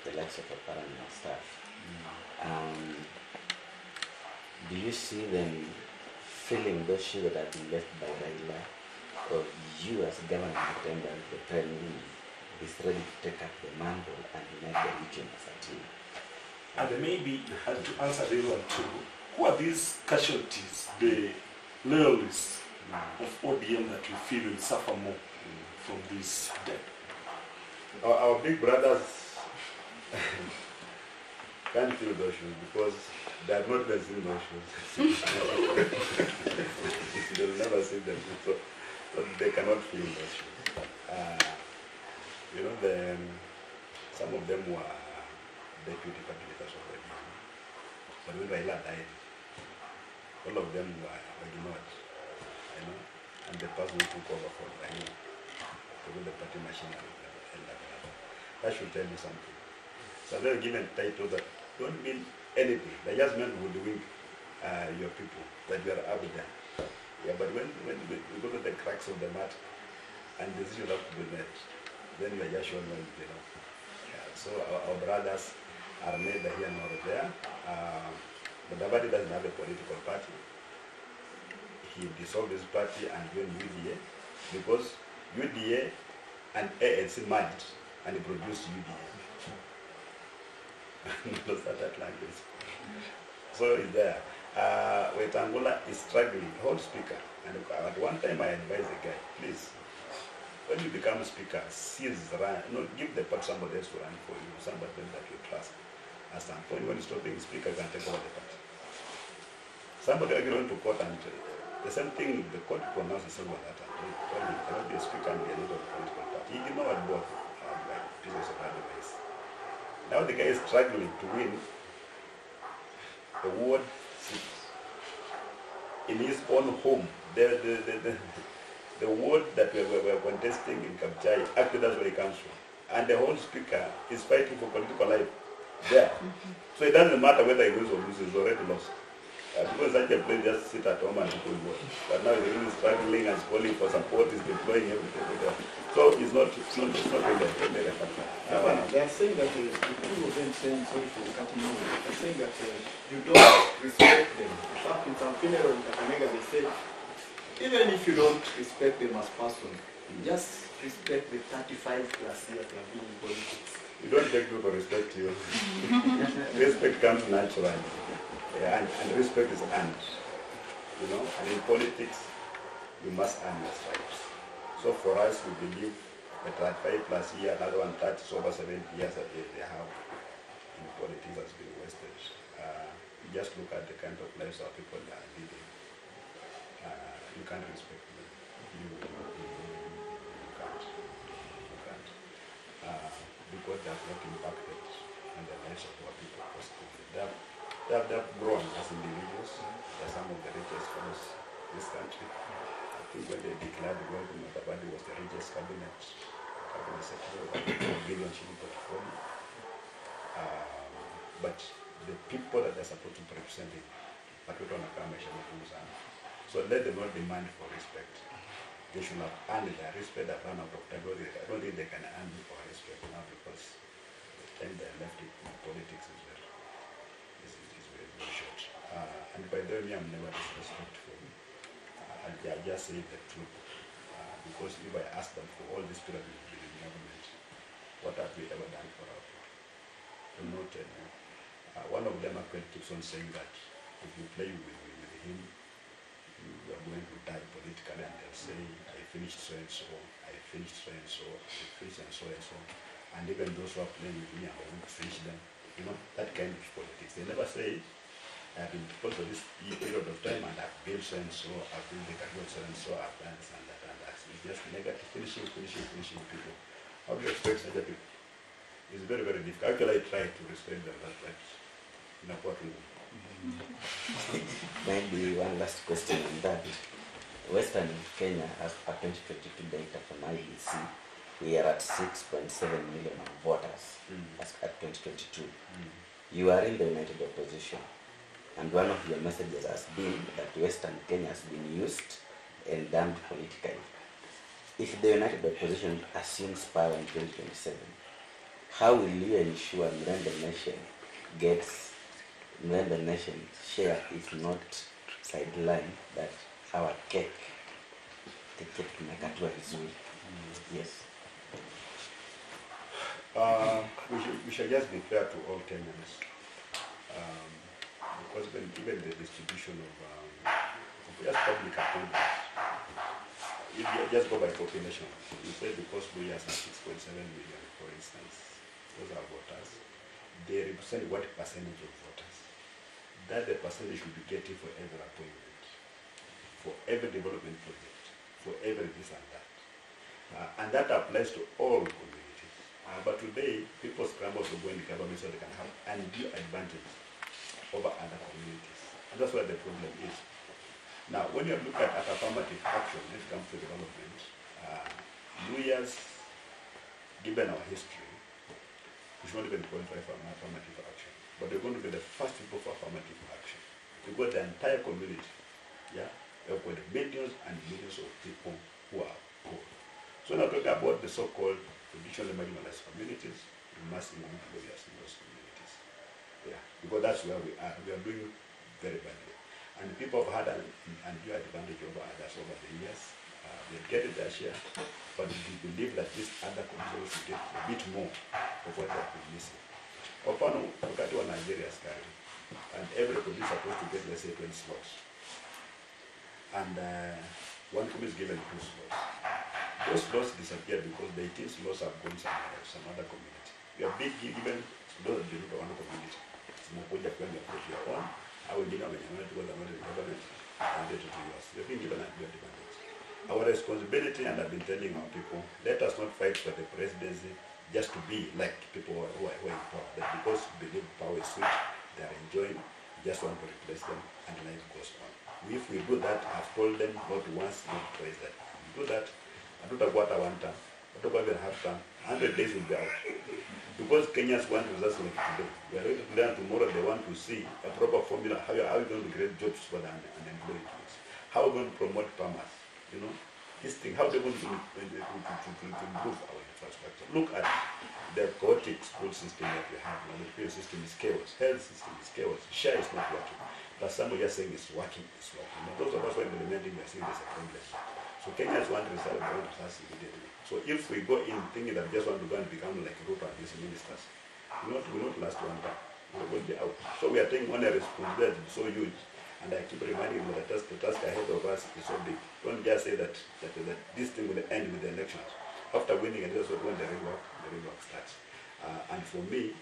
the likes of Oparanya and stuff. Do you see them filling those shoes that have been left by Raila, or you as government attendant, the Prime Minister, is ready to take up the mantle and unite the region as a team? And maybe to answer the other two, who are these casualties, the loyalists of ODM that you feel will suffer more from this death? Our big brothers can't feel those shoes because they have not been seen those shoes. They will never see them, so they cannot feel those shoes. You know, some of them were deputy party leaders already. But when Raila died, all of them were ignored, you know, and the person who took over for Raila, the party machinery, that should tell you something. So they're given titles that don't mean anything. They just meant would-win your people, that you are up there. Yeah, but when we go to the cracks of the matter and decisions have to be made, then we are just shown where we belong. Yeah, so our brothers are neither here nor there. But Mudavadi doesn't have a political party. He dissolved his party and joined UDA because UDA and ANC merged and he produced UDA. That language. So he's there. Wetangula is struggling, hold speaker. And at one time I advised the guy, please, when you become a speaker, give the part somebody else to run for you, somebody that you trust. At some point, when you stop being speaker, you can take over the party. Somebody going to court and the same thing, the court pronounced the same one that time. You cannot be a speaker and be a leader of a political party. He did not want both pieces of advice. Now the guy is struggling to win the ward seat in his own home. The ward that we were contesting in Kapchai, actually that's where he comes from. And the whole speaker is fighting for political life there. So it doesn't matter whether he wins or loses, he's already lost. Because such a place just sit at home and people work. But now he's really struggling and calling for support, he's deploying everything. So it's not really a factor. They are saying that the two of them saying, sorry for cutting you, they're saying that you don't respect them. In fact, in some funeral in Kakamega, they say, even if you don't respect them as person, just respect the 35 plus years they have been in politics. You don't take people to respect you. Respect comes naturally. Yeah, and respect is earned. You know, and in politics, you must earn your stripes. So for us, we believe that 5 plus years, another one 30, so over 70 years that they have in politics has been wasted. You just look at the kind of lives our people are living. You can't respect them. what impacted on the lives of our people positively. They have grown as individuals. They're some of the richest fellows in this country. I think when they declared the Welcome Mudavadi was the richest cabinet secretary, about 4 billion shilling portfolio. But the people that are supposed to be representing, so let them not demand for respect. They should not earn their respect that run out of time. I don't think they can earn for respect now because the time they left it in politics is very, very short. And by the way, I'm never disrespectful. I'll just say the truth. Because if I ask them for all this period we've been in government, what have we ever done for our people? I'm not telling you. One of them actually keeps on saying that if you play with him, you are going to die politically, and they'll say, I finished so and so, I finished so and so, I finished and so and so. And even those who are playing with me, I'm going to finish them. You know, that kind of politics. They never say, I've been because of this period of time and I've built so and so, I've built the career so and so, I've done this and that and that. It's just negative, finishing people. How do you expect such a people? It's very, very difficult. Actually, I try to respect them, but not what we want. Maybe one last question on that. Western Kenya, as per 2022 data from IBC, we are at 6.7 million voters as at 2022. You are in the United Opposition, and one of your messages has been that Western Kenya has been used and damned politically. If the United Opposition assumes power in 2027, how will you ensure Mrembe Nation gets Mrembe Nation share, if not sideline, that our cake tumekatua vizuri? Yes. We should just be fair to all Kenyans, because even the distribution of just public appointments, if you just go by population, you say because we are 6.7 million, for instance, those are voters, they represent what percentage of voters? That the percentage should be getting for every appointment, for every development project, for every this and that. And that applies to all communities. But today, people scramble to go in the government so they can have undue advantage over other communities. And that's where the problem is. Now, when you look at affirmative action when it comes to development, years, given our history, we should not even qualify for affirmative action. But they're going to be the first people for affirmative action. We've got the entire community. Yeah? We've got millions and millions of people who are poor. So now talking about the so-called traditionally marginalized communities, we must include lawyers in those communities. Yeah, because that's where we are. We are doing very badly. And people have had an undue advantage over others over the years. They get their share, but we believe that these other communities should get a bit more of what they have been missing. Upon look at what Nigeria is carrying, and every community is supposed to get, let's say, 20 slots. And one community is given 2 slots. Those slots disappear because the 18 slots have gone somewhere else, some other community. We are big given slots that belong to one community. Zinakuja kwenda kwa your own, au wengine wamenyang'anya tu kwa government and they to yours. We have been given a good advantage. Our responsibility, and I've been telling our people, let us not fight for the presidency just to be like people who are in power. That because we believe power is sweet, they are enjoying, just want to replace them, and life goes on. If we do that, I've told them not once, not twice, that if we do that, I don't know what I want, I don't even have time, 100 days will be out. Because Kenyans want results like today. We are ready to learn tomorrow, they want to see a proper formula, how are we going to create jobs for the unemployed youth? How are we going to promote farmers? You know, this thing, how are they going to improve our infrastructure? Look at the chaotic school system that we have now. The education system is chaos, health system is chaos, share is not working. But some are just saying it's working, it's working. Now, those of us who are implementing, we are saying there's a problem. So Kenyans want results, they want results immediately. So if we go in thinking that we just want to go and become like Ruto and these ministers, we will not last one time. We will be out. So we are taking on a responsibility so huge. And I keep reminding you that the task ahead of us is so big. Don't just say that this thing will end with the elections. After winning, and that's when the real work starts. And for me,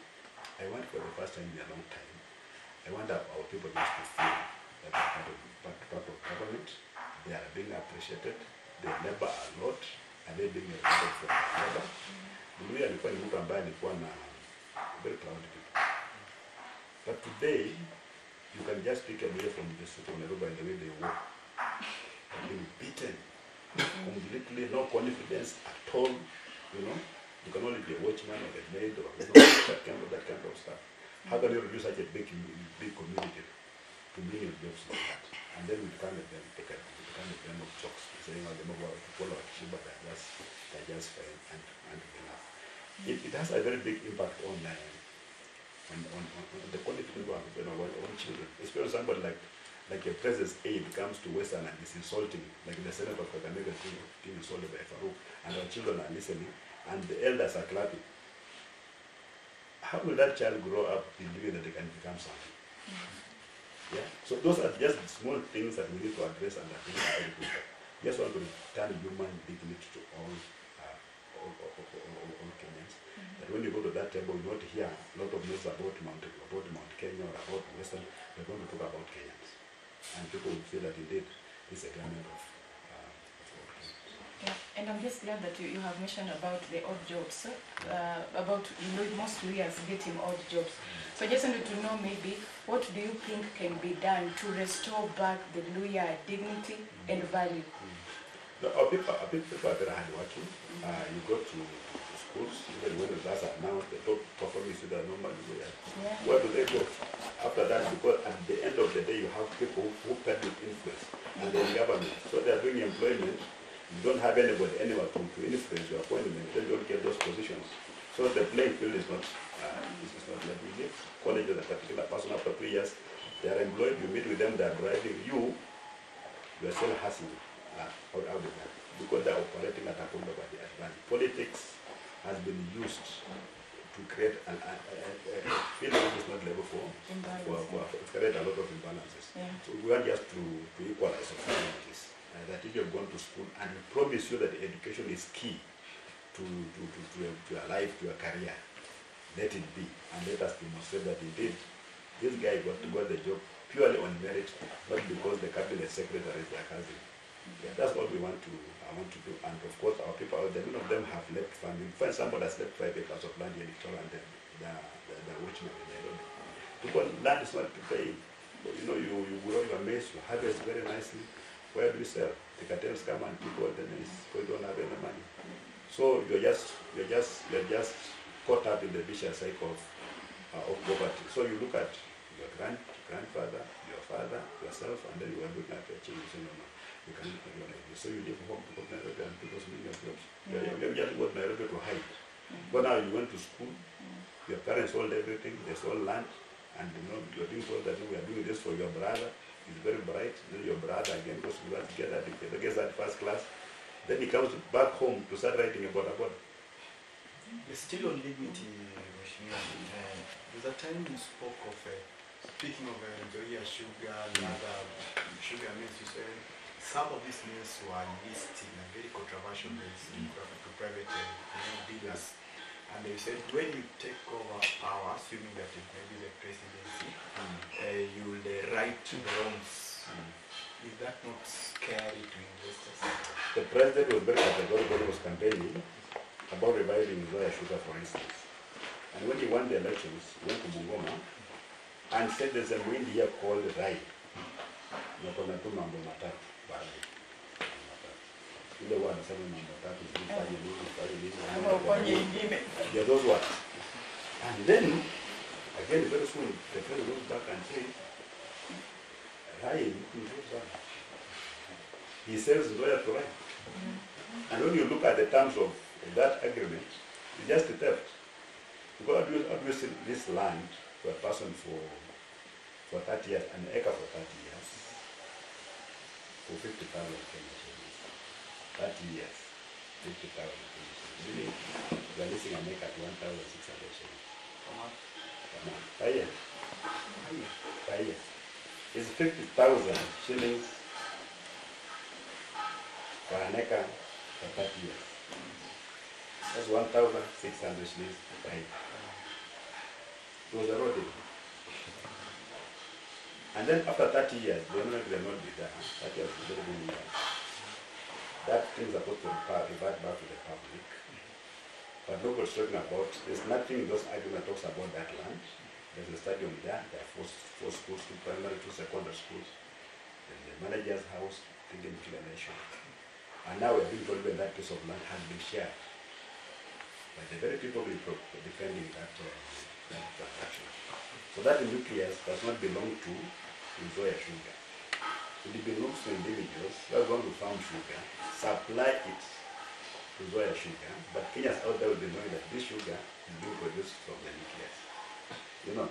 I want for the first time in a long time, I want our people just to feel that they're part of government. They are being appreciated. They labor a lot. are they being educated for labor? Mluya alikuwa ni mtu ambaye alikuwa na very proud people. But today, you can just pick away from the street of Nairobi by the way they walk. They've been beaten completely, no confidence at all, you know. You can only be a watchman or a maid or you know, that kind of stuff. How can you reduce such a big community to million jobs like that? And then we become a them of jokes, saying the people are cheap, but they're just fine and enough. It has a very big impact on the confidence on children, especially somebody like a president's aide comes to Western and is insulting, like the Senate of Kakamega being insulted by Farouk, and our children are listening, and the elders are clapping. How will that child grow up believing that they can become something? Yeah. So those are just small things that we need to address and address very quickly. Just want to return human dignity to all Kenyans. That when you go to that table, you not hear a lot of news about Mount Kenya or about Western. We're going to talk about Kenyans, and people will feel that indeed it's a government of. Yeah, and I'm just glad that you have mentioned about the odd jobs, about most lawyers getting odd jobs. So I just wanted to know maybe what do you think can be done to restore back the lawyer dignity and value? Our people are very hardworking. You go to schools, even when the class are announced, the top performers that are normally lawyers. Yeah. Where do they go? After that, because at the end of the day, you have people who peddle influence and the government. So they are doing employment. You don't have anybody anywhere to influence your appointment. They don't get those positions. So the playing field is not like we give college as a particular person after 3 years. They are employed, you meet with them, they are driving you are still hustling out of that because they are operating at a point of advantage. Politics has been used to create a field which is not level for create a lot of imbalances. Yeah. So we want just to equalize opportunities. That if you have gone to school and we promise you that education is key to your life, to your career, let it be. And let us demonstrate that indeed this guy got the job purely on merit, not because the cabinet secretary is their cousin. Yeah, that's what we want to do. And of course our people out there, none of them have left family. Find somebody that's left 5 acres of land in Victoria and the watchman in Nairobi. Because land is not paying. You know, you grow your maize, you harvest very nicely. Where do you sell? The cartels come and people then you don't have any money. So you're just caught up in the vicious cycle of poverty. So you look at your grandfather, your father, yourself, and then you are looking at your children. So no, you cannot do like this. So you leave home to go to Nairobi and people's million jobs. You just go to Nairobi to hide. But now you went to school, your parents sold everything, they sold land, and you know you're being told that we are doing this for your brother. He's very bright. Then your brother again goes to get that, gets that first class. Then he comes back home to start writing about a board. Still on dignity, there's a time you spoke of, speaking of Nzoia Sugar and other sugar mills, you said some of these mills were leased in a very controversial basis to private dealers. And they said when you take over power, assuming that it may be the presidency, you will right the wrongs. Is that not scary to investors? The president was very categorical when he was campaigning about reviving Nzoia Sugar, for instance. And when he won the elections, he went to Bungoma and said there's a wind here called Rai. Ile wanasema mambo tatu zifanye nini. Yeah, those ones. And then again very soon the fellow goes back and says, Rai, he sells Nzoia to Rai. And when you look at the terms of that agreement, it's just a theft. Because how do you sell this land to a person for 30 years, an acre for 30 years, for 50,000 Kenya shillings? 30 years, 50,000 Kenya shillings. Meaning, you are leasing an acre at 1,600 shillings. Come on. Per year. Per year. It's 50,000 shillings for an acre for 30 years. That's 1,600 shillings per year. It was eroded. And then after 30 years, the owner will not be there. 30 years, that thing is supposed to revert back But nobody's talking about, there's nothing in those arguments talks about that land. There's a stadium there, there are four schools, 2 primary, 2 secondary schools. There's the manager's house, thinking inclination. And now we're being told that that piece of land has been shared by the very people defending that transaction. So that nucleus does not belong to Nzoia Sugar. It belongs to individuals who are going to farm sugar, supply it to Nzoia Sugar, but Kenyans out there will be knowing that this sugar is being produced from the nucleus. You know,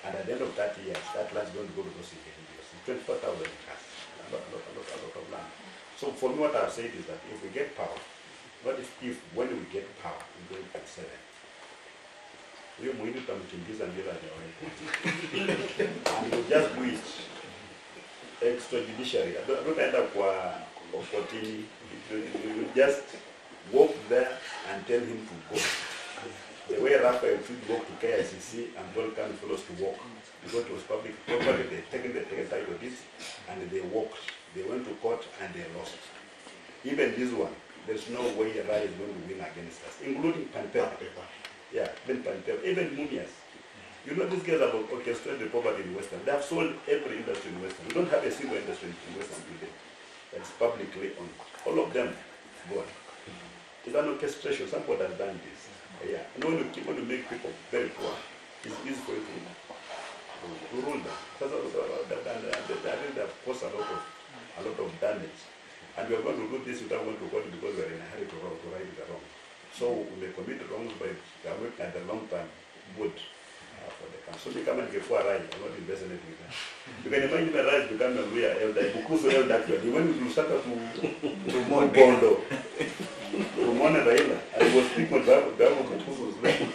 and at the end of 30 years, that land is going to go to those individuals. 24,000 acres, a lot of land. So for me, what I've said is that if we get power, what if when we get power, we're going to 7. We muhimu tutamkimbiza bila hajawahi. And we'll just do it extrajudiciary. Don't end up kotini. You just walk there and tell him to go. The way Raphael should walk to KICC and Volcan fellows to walk, because it was public property, they taken the title of this and they walked. They went to court and they lost. Even this one, there's no way Rai is going to win against us, including Panpel. Yeah, even Panpel, even Mumias. You know, these guys have orchestrated poverty in Western. They have sold every industry in Western. We don't have a single industry in Western today that's publicly owned. All of them gone. It's an orchestration. Somebody has done this. Yeah. And when you want to make people very poor, it's easy for you to rule them. Because they have caused a lot of damage. And we are going to do this without going to court because we are in a hurry to right the wrong. So we may commit wrongs by working at the long term good for the country. So become and get for a ride, I'm not investing in that. You can imagine the rise become a real elder, Bukusu elder actually. When you start to Bondo, to Mona Raila, I was speaking about Bukusu's name.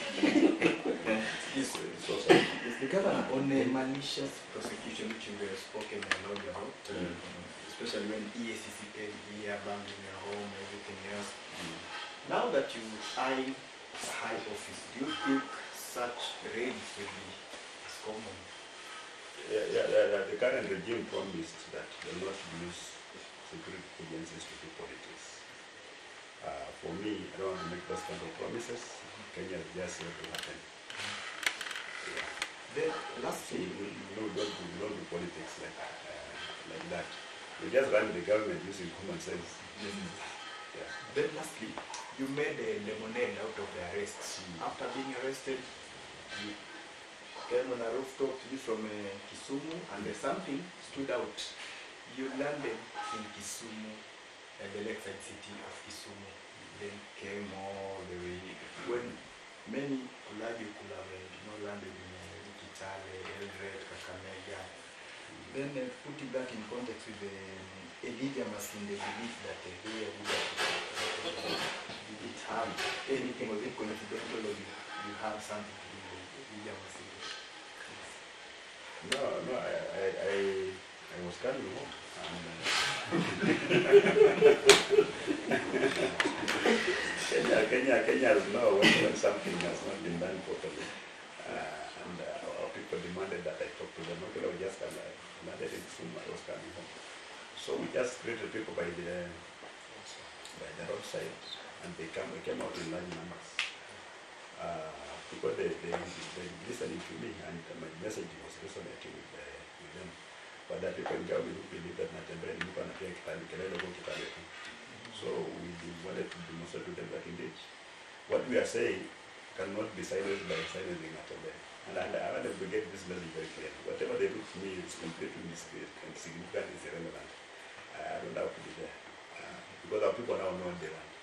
So sorry. The governor on a malicious prosecution which you were spoken a lot about, especially when EACC came here, abandoning your home, everything else. Now that you eye high office, do you think such raids will be as common? The current regime promised that they will not use security agencies to do politics. For me, I don't want to make those kind of promises. Kenya is just here to happen. Yeah. Then, lastly, we don't do politics like that. We just run the government using common sense. Yeah. Then, lastly, you made a lemonade out of the arrests. After being arrested, you came on a rooftop from Kisumu, and something stood out. You landed in Kisumu, the lakeside city of Kisumu, then came all the way. When many could argue could have landed in Kitale, Eldoret, Kakamega. Then putting that in context with the Eligiamas in the belief that they did it have anything, was it coincidental or you have something to do with the Eligiamas? No, I was coming home. Kenya has know when something has not been done properly. And our people demanded that I talk to them. Okay, I was just landed in Kisumu, I was coming home. So we just greeted people by the roadside, and we came out in large numbers. Because they listening to me, and my message was resonating with them. But that people in government who believe that so we wanted to demonstrate to them that indeed what we are saying cannot be silenced by silencing Natembeya. And I want them to get this message very clear. Whatever they do to me is completely insignificant, is irrelevant. I don't have to be there. Because our people now know what they want.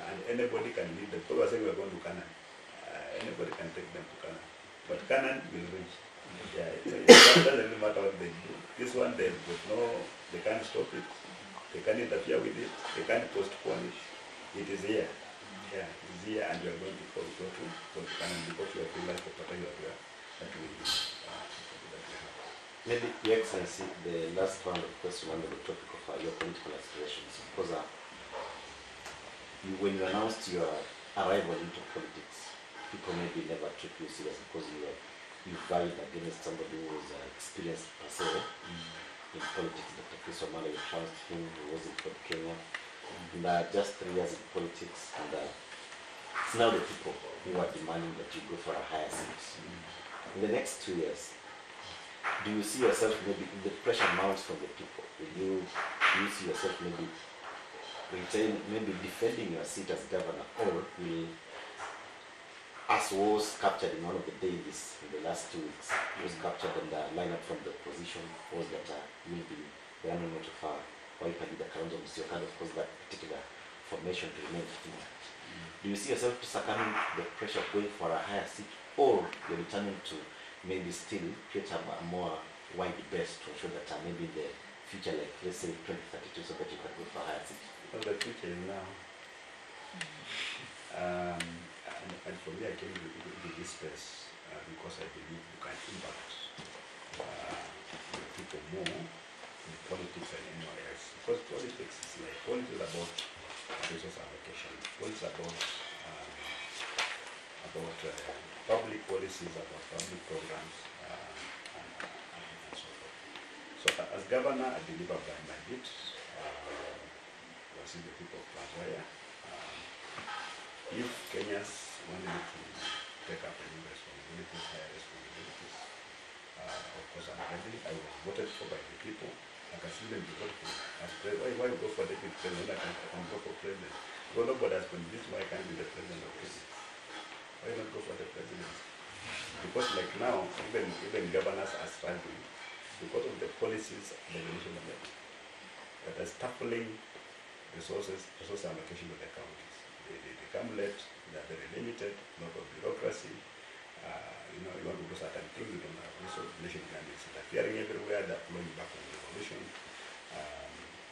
And anybody can lead them. People are saying we are going to Canaan. Anybody can take them to Canaan. But Canaan will reach. Yeah, it doesn't really matter what they do. This one, they can't stop it. They can't interfere with it. They can't postpone it. It is here. Yeah, it is here, and we are going to go to Canaan because we have realized the potential that we have. Maybe, Your Excellency, the last round of question under the topic of your political aspirations. Because when you announced your arrival into politics, people maybe never took you serious because you vied against somebody who was experienced per se in politics. Dr. Chris Wamala, you trounced him, he was in Fort Kenya. And just 3 years in politics, and It's now the people who are demanding that you go for a higher seat. In the next 2 years, do you see yourself maybe, if the pressure mounts from the people, do you see yourself maybe defending your seat as governor, or will, as was captured in one of the dailies in the last 2 weeks, was captured and the lineup from the opposition was that you will be running out of Wiper leader Kalonzo Musyoka, of course that particular formation to remain active. Do you see yourself succumbing to the pressure of going for a higher seat, or you're returning to maybe still create a more wide base to ensure that maybe in the future, like let's say 2032, so that you can go for a higher seat? Well, the future is now. And for me, I came to this space because I believe you can impact the people more in politics than anywhere else. Because politics is like, politics is about resource allocation. Politics is about public policies, about public programs, and so forth. So as governor, I believe I've done my bit. The people of Tanzania. If Kenyans want me to take up any responsibilities, higher responsibilities, of course I'm ready. I was voted for by the people. I can still be voted for as president. Why go for deputy president? I can go for president. Well, nobody has convinced me I can't be the president of Kenya. Why not go for the president? Because like now, even governors are struggling because of the policies the nation has made that are stifling resource allocation to the counties. They come late, they are very limited, lot of bureaucracy. You want to do certain things, you don't have resources. Nation government is interfering everywhere, they're flowing back on revolution.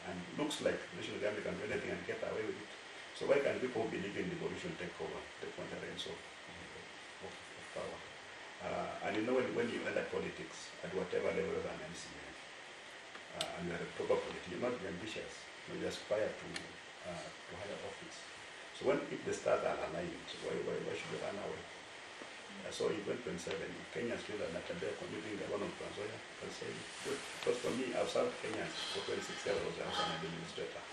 And it looks like national government can do anything and get away with it. So why can't people believe in devolution, take over, take on the reins of power? And when you enter politics, at whatever level of an MCA, and you are a proper politician, you're not be ambitious. You aspire to higher office. So if the stars are aligned, why should we run away? So in 2027, Kenyans feel that they're committing the one of Tanzania, can say good. Because for me, I've served Kenyans for 26 years. I was an administrator.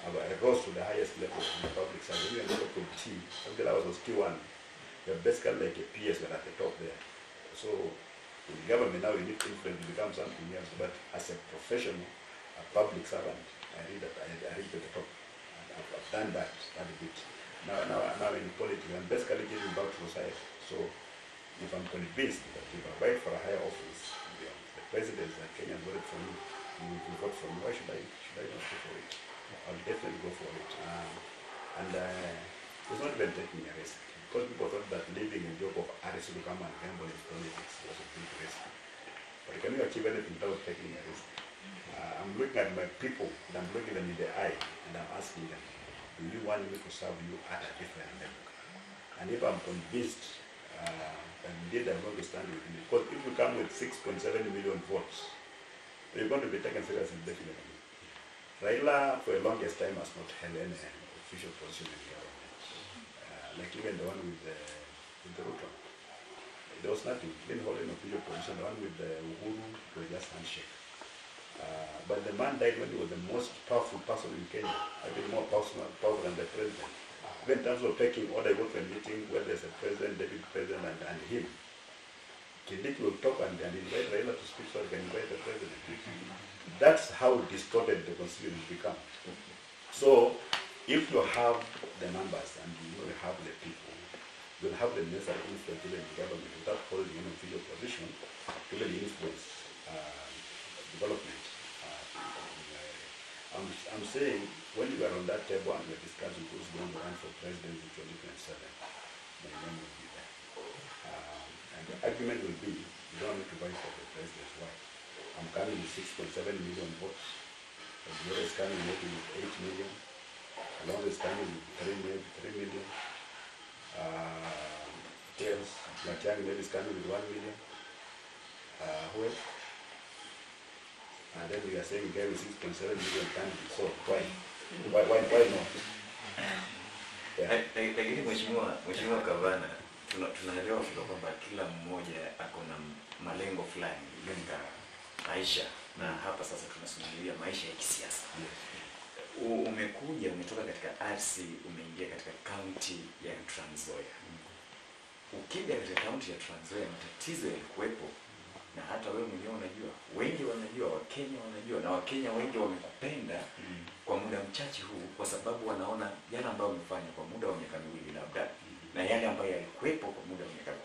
I rose to the highest level in the public service. Even local T, until I was T1, you're basically like a PS, but at the top there. So in the government now, you need influence to become something else. But as a professional, a public servant, I read to the top. I've done that a bit. Now in politics, I'm basically giving back to society. So if I'm convinced that if I fight for a higher office, the presidents that Kenya voted for me, will vote for me, why should I not go for it? I'll definitely go for it. It's not even taking a risk. Because people thought that leaving a job of artist to come and gamble in politics was a big risk. But can you achieve anything without taking a risk? I'm looking at my people, and I'm looking them in the eye, and I'm asking them, do you want me to serve you at a different level? And if I'm convinced, and indeed I'm going to stand with you, because if you come with 6.7 million votes, you're going to be taken seriously, definitely. Raila, for the longest time, has not held any official position in government. Like even the one with the Ruto. There was nothing, didn't hold an official position. The one with the Uhuru was just handshake. But the man died when he was the most powerful person in Kenya. I think more powerful than the president. Even in terms of taking order, go to a meeting where there's a president, deputy president, and him. Kindiki will talk and invite Raila to speak so he can invite the president. That's how distorted the constitution has become. So, if you have the numbers and you have the people, you'll have the necessary influence in the government without holding an official position to really influence development. I'm saying when you are on that table and you're discussing who's going to run for president in 2027, my name will be there. And the argument will be, you don't need to vote for the president. Why? I'm coming with 6.7 million votes. The other is coming maybe with 8 million. Along is coming with 3 million. James Matiang'i maybe is coming with 1 million. Who else? And then we are saying guy with 6.7 million candidates. So why not? Yeah. Lakini mheshimiwa Gavana, tunaelewa kwamba kila mmoja ako na malengo fulani katika maisha, na hapa sasa tunasimulia maisha ya kisiasa. umekuja umetoka katika RC umeingia katika kaunti ya Trans Nzoia. Ukija katika kaunti ya Trans Nzoia matatizo yalikuwepo, na hata wewe mwenyewe unajua, wengi wanajua, Wakenya wanajua, na Wakenya wengi wamekupenda kwa muda mchache huu kwa sababu wanaona yale ambayo umefanya kwa muda wa miaka miwili labda na yale ambayo yalikuwepo kwa muda wa miaka 10.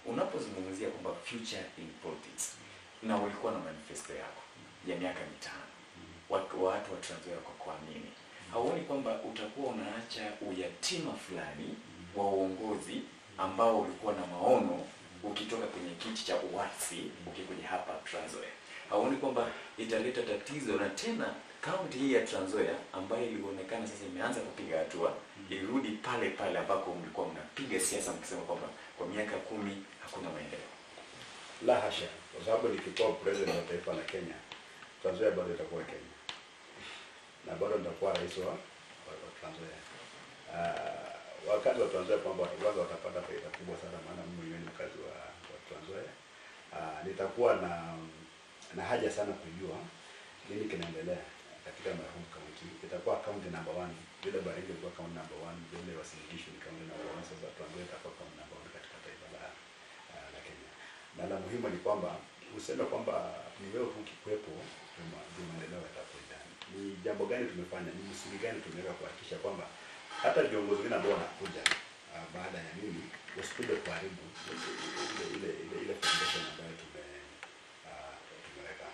Unapozungumzia kwamba future in politics na ulikuwa na manifesto yako ya miaka 5, watu wa Trans Nzoia kwa kuamini, hauoni kwamba utakuwa unaacha uyatima fulani wa uongozi ambao ulikuwa na maono ukitoka kwenye kiti cha uwasi ukikuja hapa Trans Nzoia? Hauoni kwamba italeta tatizo, na tena kaunti hii ya Trans Nzoia ambayo ilionekana sasa imeanza kupiga hatua irudi pale pale ambako mlikuwa mnapiga siasa mkisema kwamba kwa miaka 10 hakuna maendeleo? La hasha, kwa sababu nikikuwa president wa taifa la Kenya, Trans Nzoia bado itakuwa Kenya na bado nitakuwa rais wa Trans Nzoia. Wakati wa Trans Nzoia kwamba watu wangu watapata faida kubwa sana, maana mimi ni mkazi wa Trans Nzoia. Nitakuwa na haja sana kujua nini kinaendelea katika my home county. Itakuwa county number 1, vile Baringo ilikuwa county number 1, vile Uasin Gishu ni county number 1, sasa Trans Nzoia itakuwa county number 1 katika taifa la Kenya. Na la muhimu ni kwamba useme kwamba ni wewe ukikwepo ndio maendeleo yatakuja. Ni jambo gani tumefanya, ni msingi gani tumeweka kuhakikisha kwamba hata viongozi wengine ambao wanakuja baada ya mimi wasipige kuharibu ile foundation ambayo tumeweka.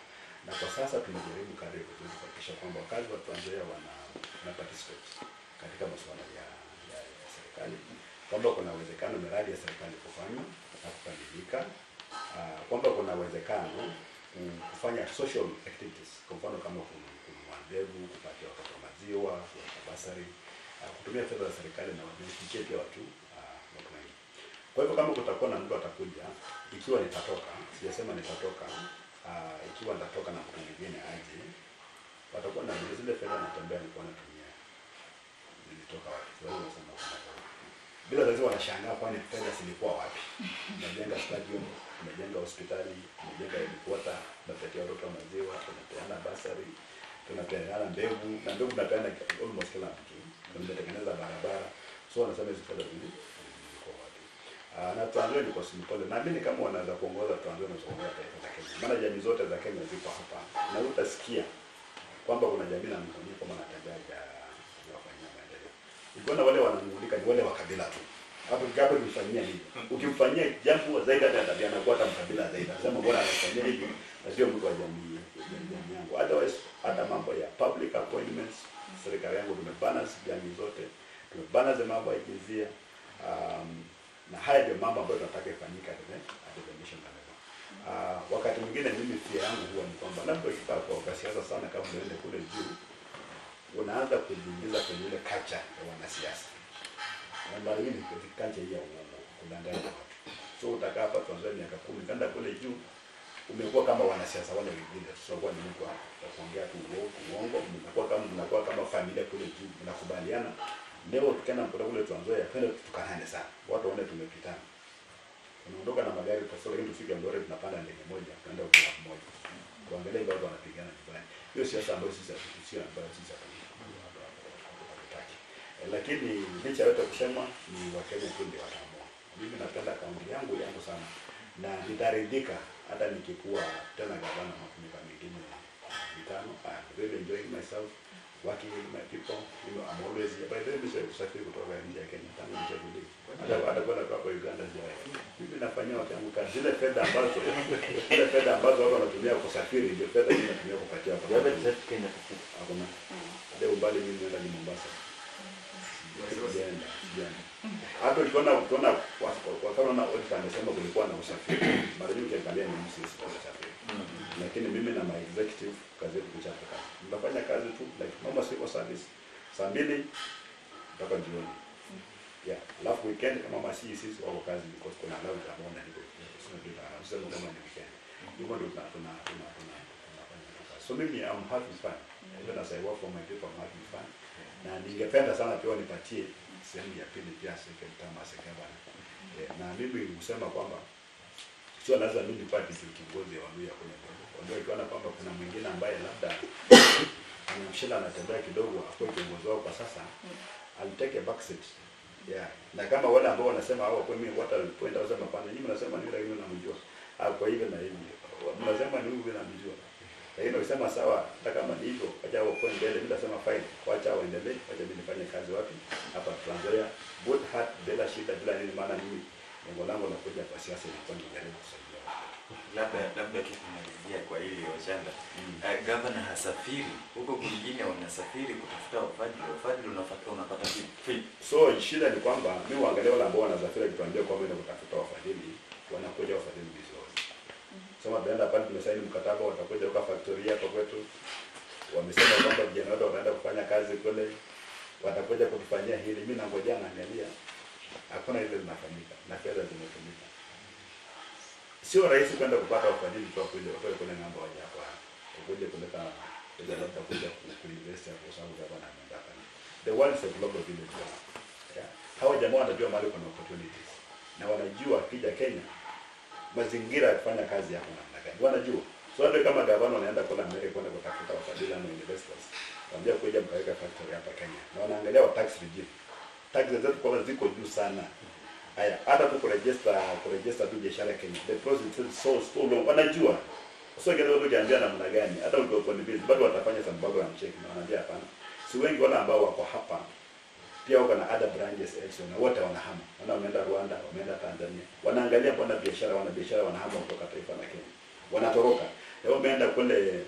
Na kwa sasa tunajaribu kadri kuhakikisha kwamba wakazi wa Trans Nzoia wana participate katika masuala ya serikali, kwamba kuna uwezekano miradi ya serikali kufanywa na kukamilika, kwamba kuna uwezekano kufanya social activities, kwa mfano kama kununua mbegu, kupatia watoto maziwa, kuweka basari, kutumia fedha za serikali na wajifikie pia watu wengi. Kwa hivyo kama kutakuwa na mtu atakuja, ikiwa nitatoka, sijasema nitatoka, ikiwa nitatoka na mtu mwingine aje, watakuwa na zile fedha natembea nilikuwa natumia, nilitoka wapi? Sababu nasema bila lazima wanashangaa kwani fedha zilikuwa wapi. Tunajenga stadium, tunajenga hospitali, tunajenga headquarter, tunapatia watoto maziwa, tunapeana basari, tunapeana mbegu, na mbegu tunapeana almost kila mtu. Tunatengeneza barabara. So wanasema hizo fedha zilikuwa wapi? Na Trans Nzoia ni kwa simple. Na mimi kama wanaweza kuongoza Trans Nzoia na kuongoza taifa la Kenya. Maana jamii zote za Kenya ziko hapa. Na utasikia kwamba kuna jamii na mtu kama anatembea ya kufanya maendeleo. Ukiona wale wananungulika ni wale wa kabila tu. Hapo ukifanyia nini? Ukimfanyia jambo zaidi hata tabia anakuwa hata mkabila zaidi. Nasema bora anafanyia hivi na sio mtu wa jamii yangu. Otherwise hata mambo ya public appointments, serikali yangu tumebalance jamii zote. Tumebalance mambo ya jinsia. Na haya ndio mambo ambayo tunataka ifanyike at the nation level. Wakati mwingine mimi pia yangu huwa ni kwamba labda ukitaka kwa siasa sana kama unaenda kule juu, unaanza kujiingiza kwenye ile culture ya wanasiasa. Na mara nyingi kwa culture hii ya uongo, kudanganya watu. So utakaa hapa Trans Nzoia miaka 10, kanda kule juu umekuwa kama wanasiasa wale wengine. So kwa nini kwa kuongea tu uongo, mnakuwa kama familia kule juu, mnakubaliana. Leo tukienda mpaka kule Trans Nzoia, twende tukanane sana. Watu waone tumepitana. Tunaondoka na magari kwa sababu ili tufike Eldoret tunapanda ndege moja, tunaenda kwa moja. Kuangalia watu wanapigana nyumbani. Hiyo siasa ambayo sisi hatutaki. Lakini licha yote kusema ni Wakenya tu ndio wataamua. Mimi napenda kaunti yangu sana. Na nitaridhika hata nikikuwa tena gavana miaka mingine 5. I'm really enjoying myself, working with my people. You know, I'm always here. By the way, kusafiri kutoka nje ya Kenya tangu nichaguliwe. Hata kwenda kwa Uganda sijawahi. Mimi nafanyia watu wangu kazi. Zile fedha ambazo wao wanatumia kusafiri ndio fedha mimi natumia kupatia watu. Wewe ni sasa Kenya kufika. Hakuna. Leo umbali mimi naenda ni Mombasa. Sijaenda. Hata ukiona kwa kama na audit amesema kulikuwa na usafiri. Mara nyingi ukiangalia ni msisi kwa usafiri. Lakini mimi na my executive kazi yetu kuchapa kazi. Tunafanya kazi tu like normal civil service. Saa 2 mpaka jioni. Yeah, alafu weekend kama masi sisi wako kazi because kuna leo tunaona hivyo. Sio kama ni weekend. Ndio ndio tunafanya kazi. So mimi I'm having fun. Even as I work for my people, I'm having fun. Na ningependa sana pia nipatie sehemu ya pili pia second term as a governor. Na mimi husema kwamba sio lazima mimi nipate kiongozi wa Luya kwenye Bongo. Ndio ikiona kwamba kuna mwingine ambaye labda na Mshila anatembea kidogo akuwe kiongozi wao kwa sasa, I'll take a back seat. Yeah. Na kama wale ambao wanasema hao kwa mimi what I'll point out sema pana nyinyi mnasema ni yule namjua. Kwa hivyo na hivi. Mnasema ni yule namjua. Lakini ukisema sawa, hata kama ni hivyo, acha wao kwa mbele, mimi nasema fine. Wacha waendelee, wacha mimi nifanye kazi wapi? Hapa Trans Nzoia. Good heart bila shida bila nini, maana mimi lengo langu la kuja kwa siasa ni kwenda kujaribu kusaidia. Labda tu kumalizia kwa hili Ochanda. Gavana hasafiri huko kwingine, wanasafiri kutafuta wafadhili unapata vipi? So shida ni kwamba mimi waangalia wale ambao wanasafiri kutuambia kwamba ndio kutafuta wafadhili, wanakuja wafadhili vizuri. Sema tunaenda pale tumesaini mkataba, watakuja kwa factory hapa kwetu. Wamesema kwamba vijana wote wanaenda kufanya kazi kule, watakuja kutufanyia hili. Mimi nangoja naangalia hakuna ile linafanyika na fedha zimetumika. Sio rahisi kwenda kupata wafadhili kwa kuja kule ng'ambo waje hapa. Kuja kuleta ile labda kuja kuinvest hapo sababu gavana anataka. The world is a global village. Yeah. Hao jamaa wanajua mahali kuna opportunities. Na wanajua kija Kenya mazingira ya kufanya kazi yako namna gani. Wanajua. So hata kama gavana anaenda kula Amerika kwenda kutafuta wafadhili na investors, wanaambia kuja mkaweka factory hapa Kenya. Na wanaangalia wa tax regime. Tax zetu kwa ziko juu sana. Haya, hata tu kuregister tu biashara Kenya. The process is so long. Wanajua. So kidogo tu kiambia namna gani. Hata ukiwa kwa business bado watafanya sababu ya mcheck na wanaambia hapana. Si wengi wale ambao wako hapa pia wako na other branches elsewhere na wote wanahama. Wameenda Rwanda, wameenda Tanzania. Wanaangalia bwana biashara, wanahama kutoka taifa la Kenya. Wanatoroka. Leo wameenda kule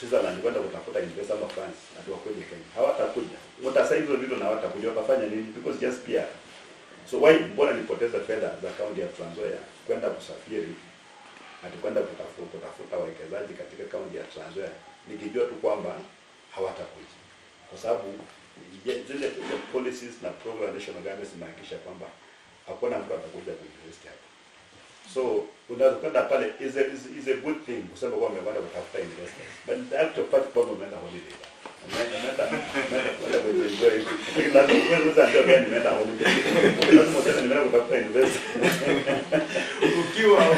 Switzerland kwenda kutafuta investor ama France na tuwakoje Kenya. Hawatakuja. Watasaidia vitu na hawatakuja. Watafanya nini? Because just PR. So why mbona nipoteza fedha za kaunti ya Trans Nzoia kwenda kusafiri hadi kwenda kutafuta wawekezaji katika kaunti ya Trans Nzoia nikijua tu kwamba hawatakuja. Kwa sababu zile policies na program national government zinahakikisha kwamba hakuna mtu atakuja kuinvest hapa. So unaweza pale is a good thing kusema kwamba umekwenda kutafuta investors. But the actual fact kwamba umeenda holiday. Umeenda kuenjoy. Lazima ndio gani umeenda holiday. Lazima tena nimeenda kutafuta investors.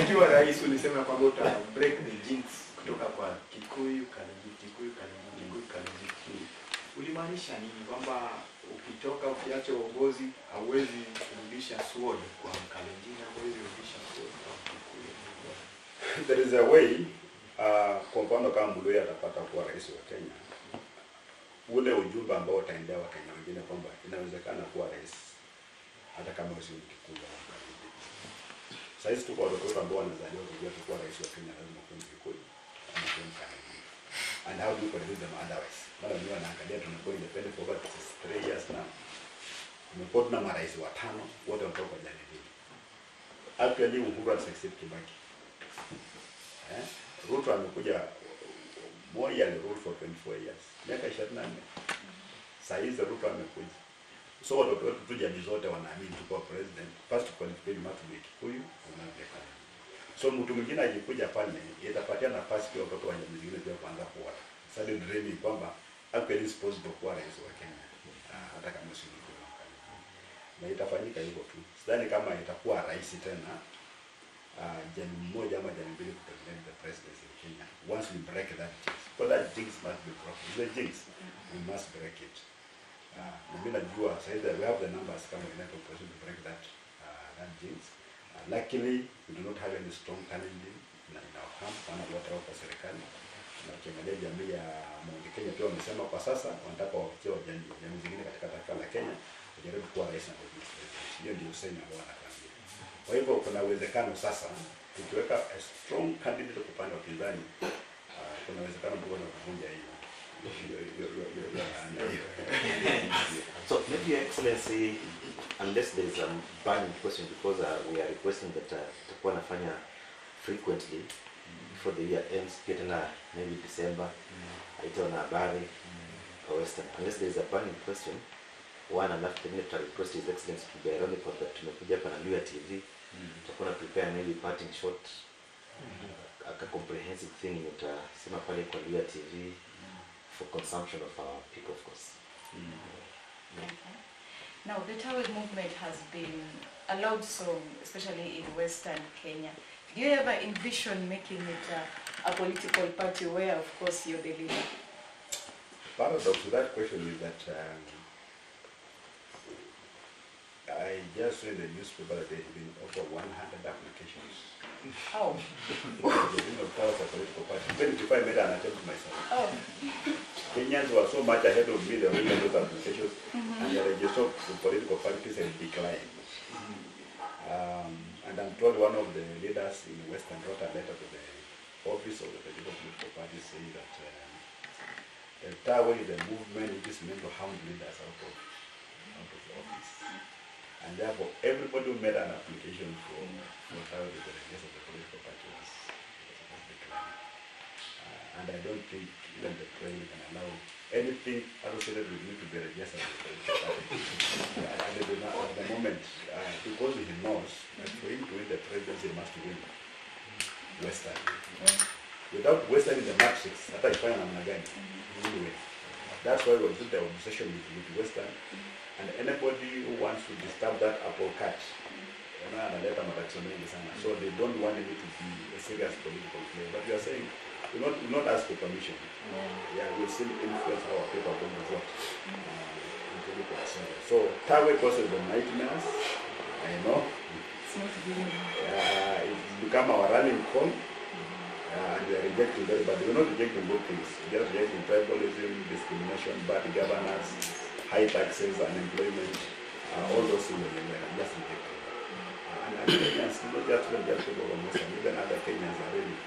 Ukiwa rais ulisema kwamba uta break the jinx kutoka kwa Kikuyu Kalenjin. Ulimaanisha nini? Kwamba ukitoka ukiacha uongozi hauwezi kurudisha sword kwa Kalenjin, hauwezi kurudisha sword kwa Kikuyu? There is a way kwa mfano kama Muluya atapata kuwa rais wa Kenya, ule ujumbe ambao utaendea Wakenya wengine kwamba inawezekana kuwa rais hata kama usio Kikuyu. Sasa tuko watoto ambao wanazaliwa kujua kuwa rais wa Kenya lazima kuwa Kikuyu ama kuwa Kalenjin. And how do you convince them otherwise? Mara nyingi wanaangalia tunakuwa independent for about 3 years now. Tumekuwa tuna marais watano wote wanatoka kwa jamii hii. Actually Uhuru succeed Kibaki. Ruto amekuja Moi alirule for 24 years. Miaka 24. Sasa hizi Ruto amekuja. So watoto wetu tu jamii zote wanaamini tu kwa president. First qualify matu wa Kikuyu unaweka. So mtu mwingine ajikuja pale itapatia nafasi kwa watoto wa jamii zingine pia kuanza kuona. Sasa dreaming kwamba actually is possible kuwa rais wa Kenya. Hata kama si Kikuyu. Na itafanyika hivyo tu. Sidhani kama itakuwa rais tena jamii moja ama jamii mbili kutegemea the presidency in Kenya. Once we break that jinx. But that jinx must be broken. The jinx, we must break it. Mimi najua sasa we have the numbers kama United President to break that jinx. Luckily, we do not have any strong challenges in our camp. Wana wote wako serikali. Na ukiangalia jamii ya Mount Kenya pia wamesema kwa sasa wanataka wafikie jamii zingine katika taifa la Kenya kujaribu kuwa rais na president. Hiyo ndio usemi ambao wanakwambia. Kwa hivyo kuna uwezekano sasa tukiweka a strong candidate kwa upande wa upinzani, kuna uwezekano mkubwa wa kuvunja hiyo. So maybe Your Excellency, unless there is a burning question, because we are requesting that tutakuwa nafanya frequently before the year ends, getting maybe December, itaona habari or Western. Unless there is a burning question, one and after the request His Excellency to be ironical that tumekuja hapa na Luya TV, tutakuwa na prepare maybe parting shot, a comprehensive thing utasema pale kwa Luya TV for consumption of our people, of course. Okay. Now, the Tawel movement has been a loud song, especially in Western Kenya. Do you ever envision making it a political party where, of course, you're the leader? paradox to that question is that I just read in the newspaper that there have been over 100 applications. Oh. Of political party. Even if I made an attempt myself. Oh. Kenyans were so much ahead of me, they were making those applications, and the register of political parties had declined. And I'm told one of the leaders in Western wrote a letter to the office of the political party saying that the TAWE is a movement which is meant to hound leaders out of office. And therefore, everybody who made an application for TAWE with the register of the political party was declined. And I don't think even the president can allow anything associated with me to be registered with the political party. At the moment, because he knows that for him to win the presidency, he must win Western. Without Western in the matrix, that I find I'm again. Anyway, that's why we took the obsession with Western. And anybody who wants to disturb that apple cart, so they don't want it to be a serious political play. But we are saying, we not ask for permission. Yeah, we still influence our people going to vote. So TAWE causes the nightmares. I know. It's become our running call. And we are rejecting that, but we are not rejecting good things. We are rejecting tribalism, discrimination, bad governance, high taxes, unemployment, all those things we are just rejecting. And Kenyans, not just people from Western, even other Kenyans are really,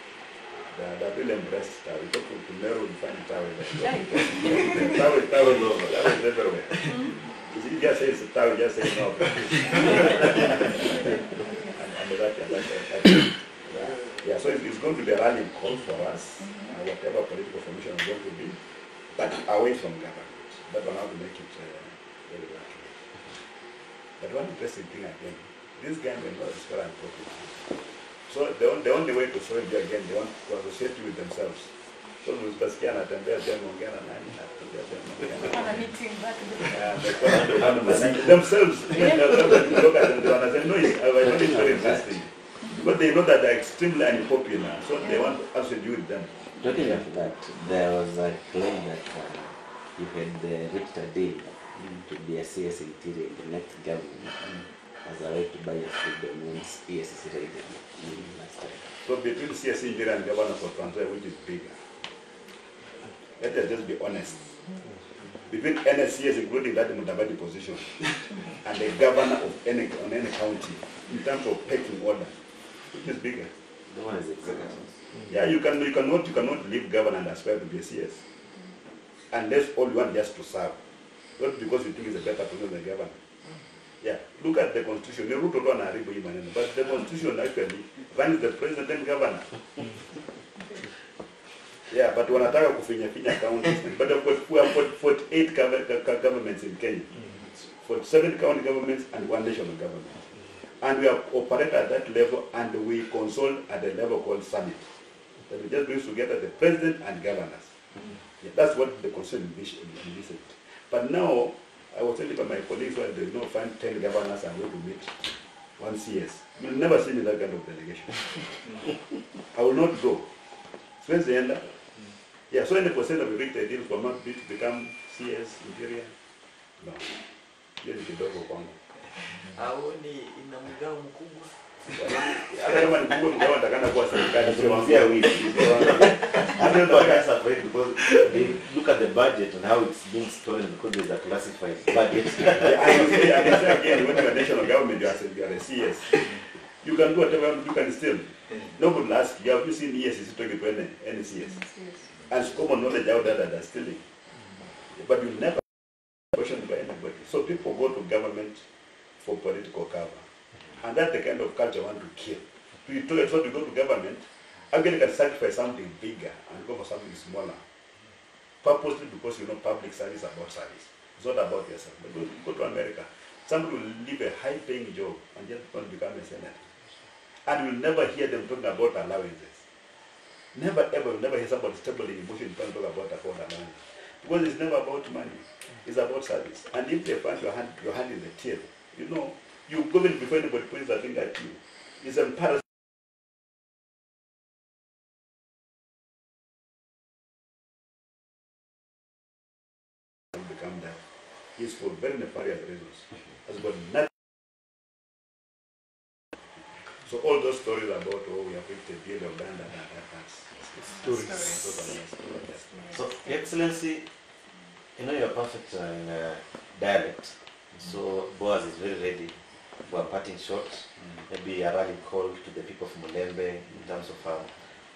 they're really embraced. We talk to Meru, we find TAWE there. TAWE is everywhere. He just says TAWE, just says no. Yeah, so it's going to be a rallying call for us, whatever political formation is going to be, but away from government. That will have to make it very likely. But one interesting thing again, this guy may not is very unpopular. So the only way to solve it again, they want to associate you with themselves. So utasikia anatembea tena ongea na nani, anatembea tena Ana meeting back themselves. Look at them, they understand. No, I find it very interesting. But they know that they're extremely unpopular, so they want to associate with them. Talking of that, there was a claim that you had reached a deal to be a CS interior in the next government as a right to buy a freedom once ESC raided last time. So between CS interior and governor for Trans Nzoia, which is bigger? Let us just be honest. Between NSCS, including that Mudavadi position, and the governor of any county, in terms of pecking order, which is bigger? The one is executive. Yeah, you cannot leave governor and aspire to be a CS. Unless all you want just to serve. Not because you think it's a better person than the governor. Yeah, look at the constitution. But the constitution actually runs the president and governor. Yeah, but wanataka kufinya counties. But we have 48 governments in Kenya. 47 county governments and one national government. And we have operated at that level, and we consult at the level called summit. That we just brings together the president and governors. Yeah, that's what the constitution envisioned. But now, I was telling by my colleagues that there is no find 10 governors are going to meet one CS. You'll never see me that kind of delegation. I will not go. When's the end? Yeah, so 20% of the big deal for not to become CS interior. No. Hiyo ni kidogo kwangu. Aoni ina mgao mkubwa. Hata kama ni mkubwa mgao atakana kuwa serikali sio Kuanzia wiki. Everybody is afraid because they look at the budget and how it's being stolen because there's a classified budget. I say again, when you are national government, you are a CS. You can do whatever you can still. Nobody will ask you, have you seen ESC talking to any CS? And it's common knowledge out there that they're stealing. But you never questioned by anybody. So people go to government for political cover. And that's the kind of culture I want to kill. So to go to government, again you can sacrifice something bigger and go for something smaller. Purposely because you know public service is about service. It's not about yourself. But go to America. Somebody will leave a high-paying job and just want to become a senator. And you'll never hear them talking about allowances. Never ever, you'll never hear somebody stable in emotion talk about allowance. Because it's never about money. It's about service. And if they find your hand in the till, you know, you go in before anybody points a finger at you. It's embarrassing. is for very nefarious reasons. Has got nothing. So all those stories about we have reached the deal of Uganda, that's Stories. So, Your Excellency, you know you're perfect in dialect. So Boaz is very ready for a parting shot. Maybe a rally call to the people of Mulembe in terms of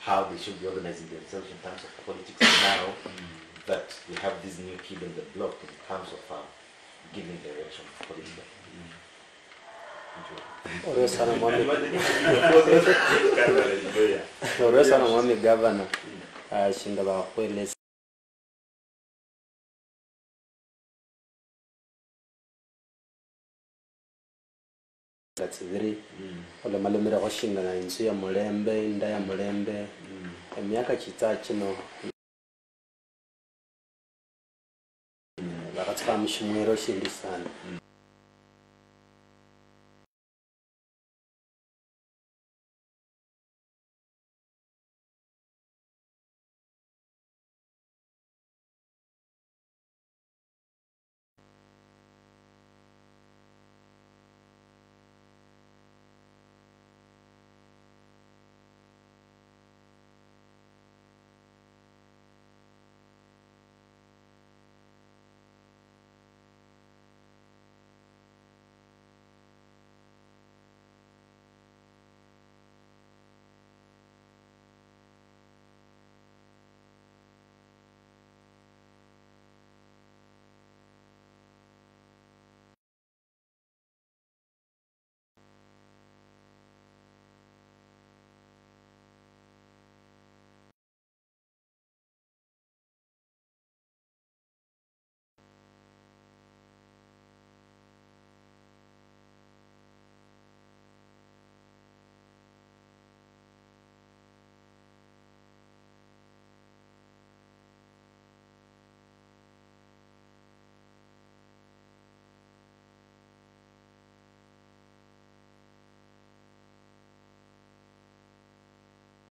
how they should be organizing themselves in terms of politics now that we have this new kid on the block in terms of giving direction politically. Oresa na mwami governor shinda bakweleza that's very ole malomera goshinga na inzu ya Mulembe inda ya Mulembe emyaka kitachino bakatsika mshimwero shindi sana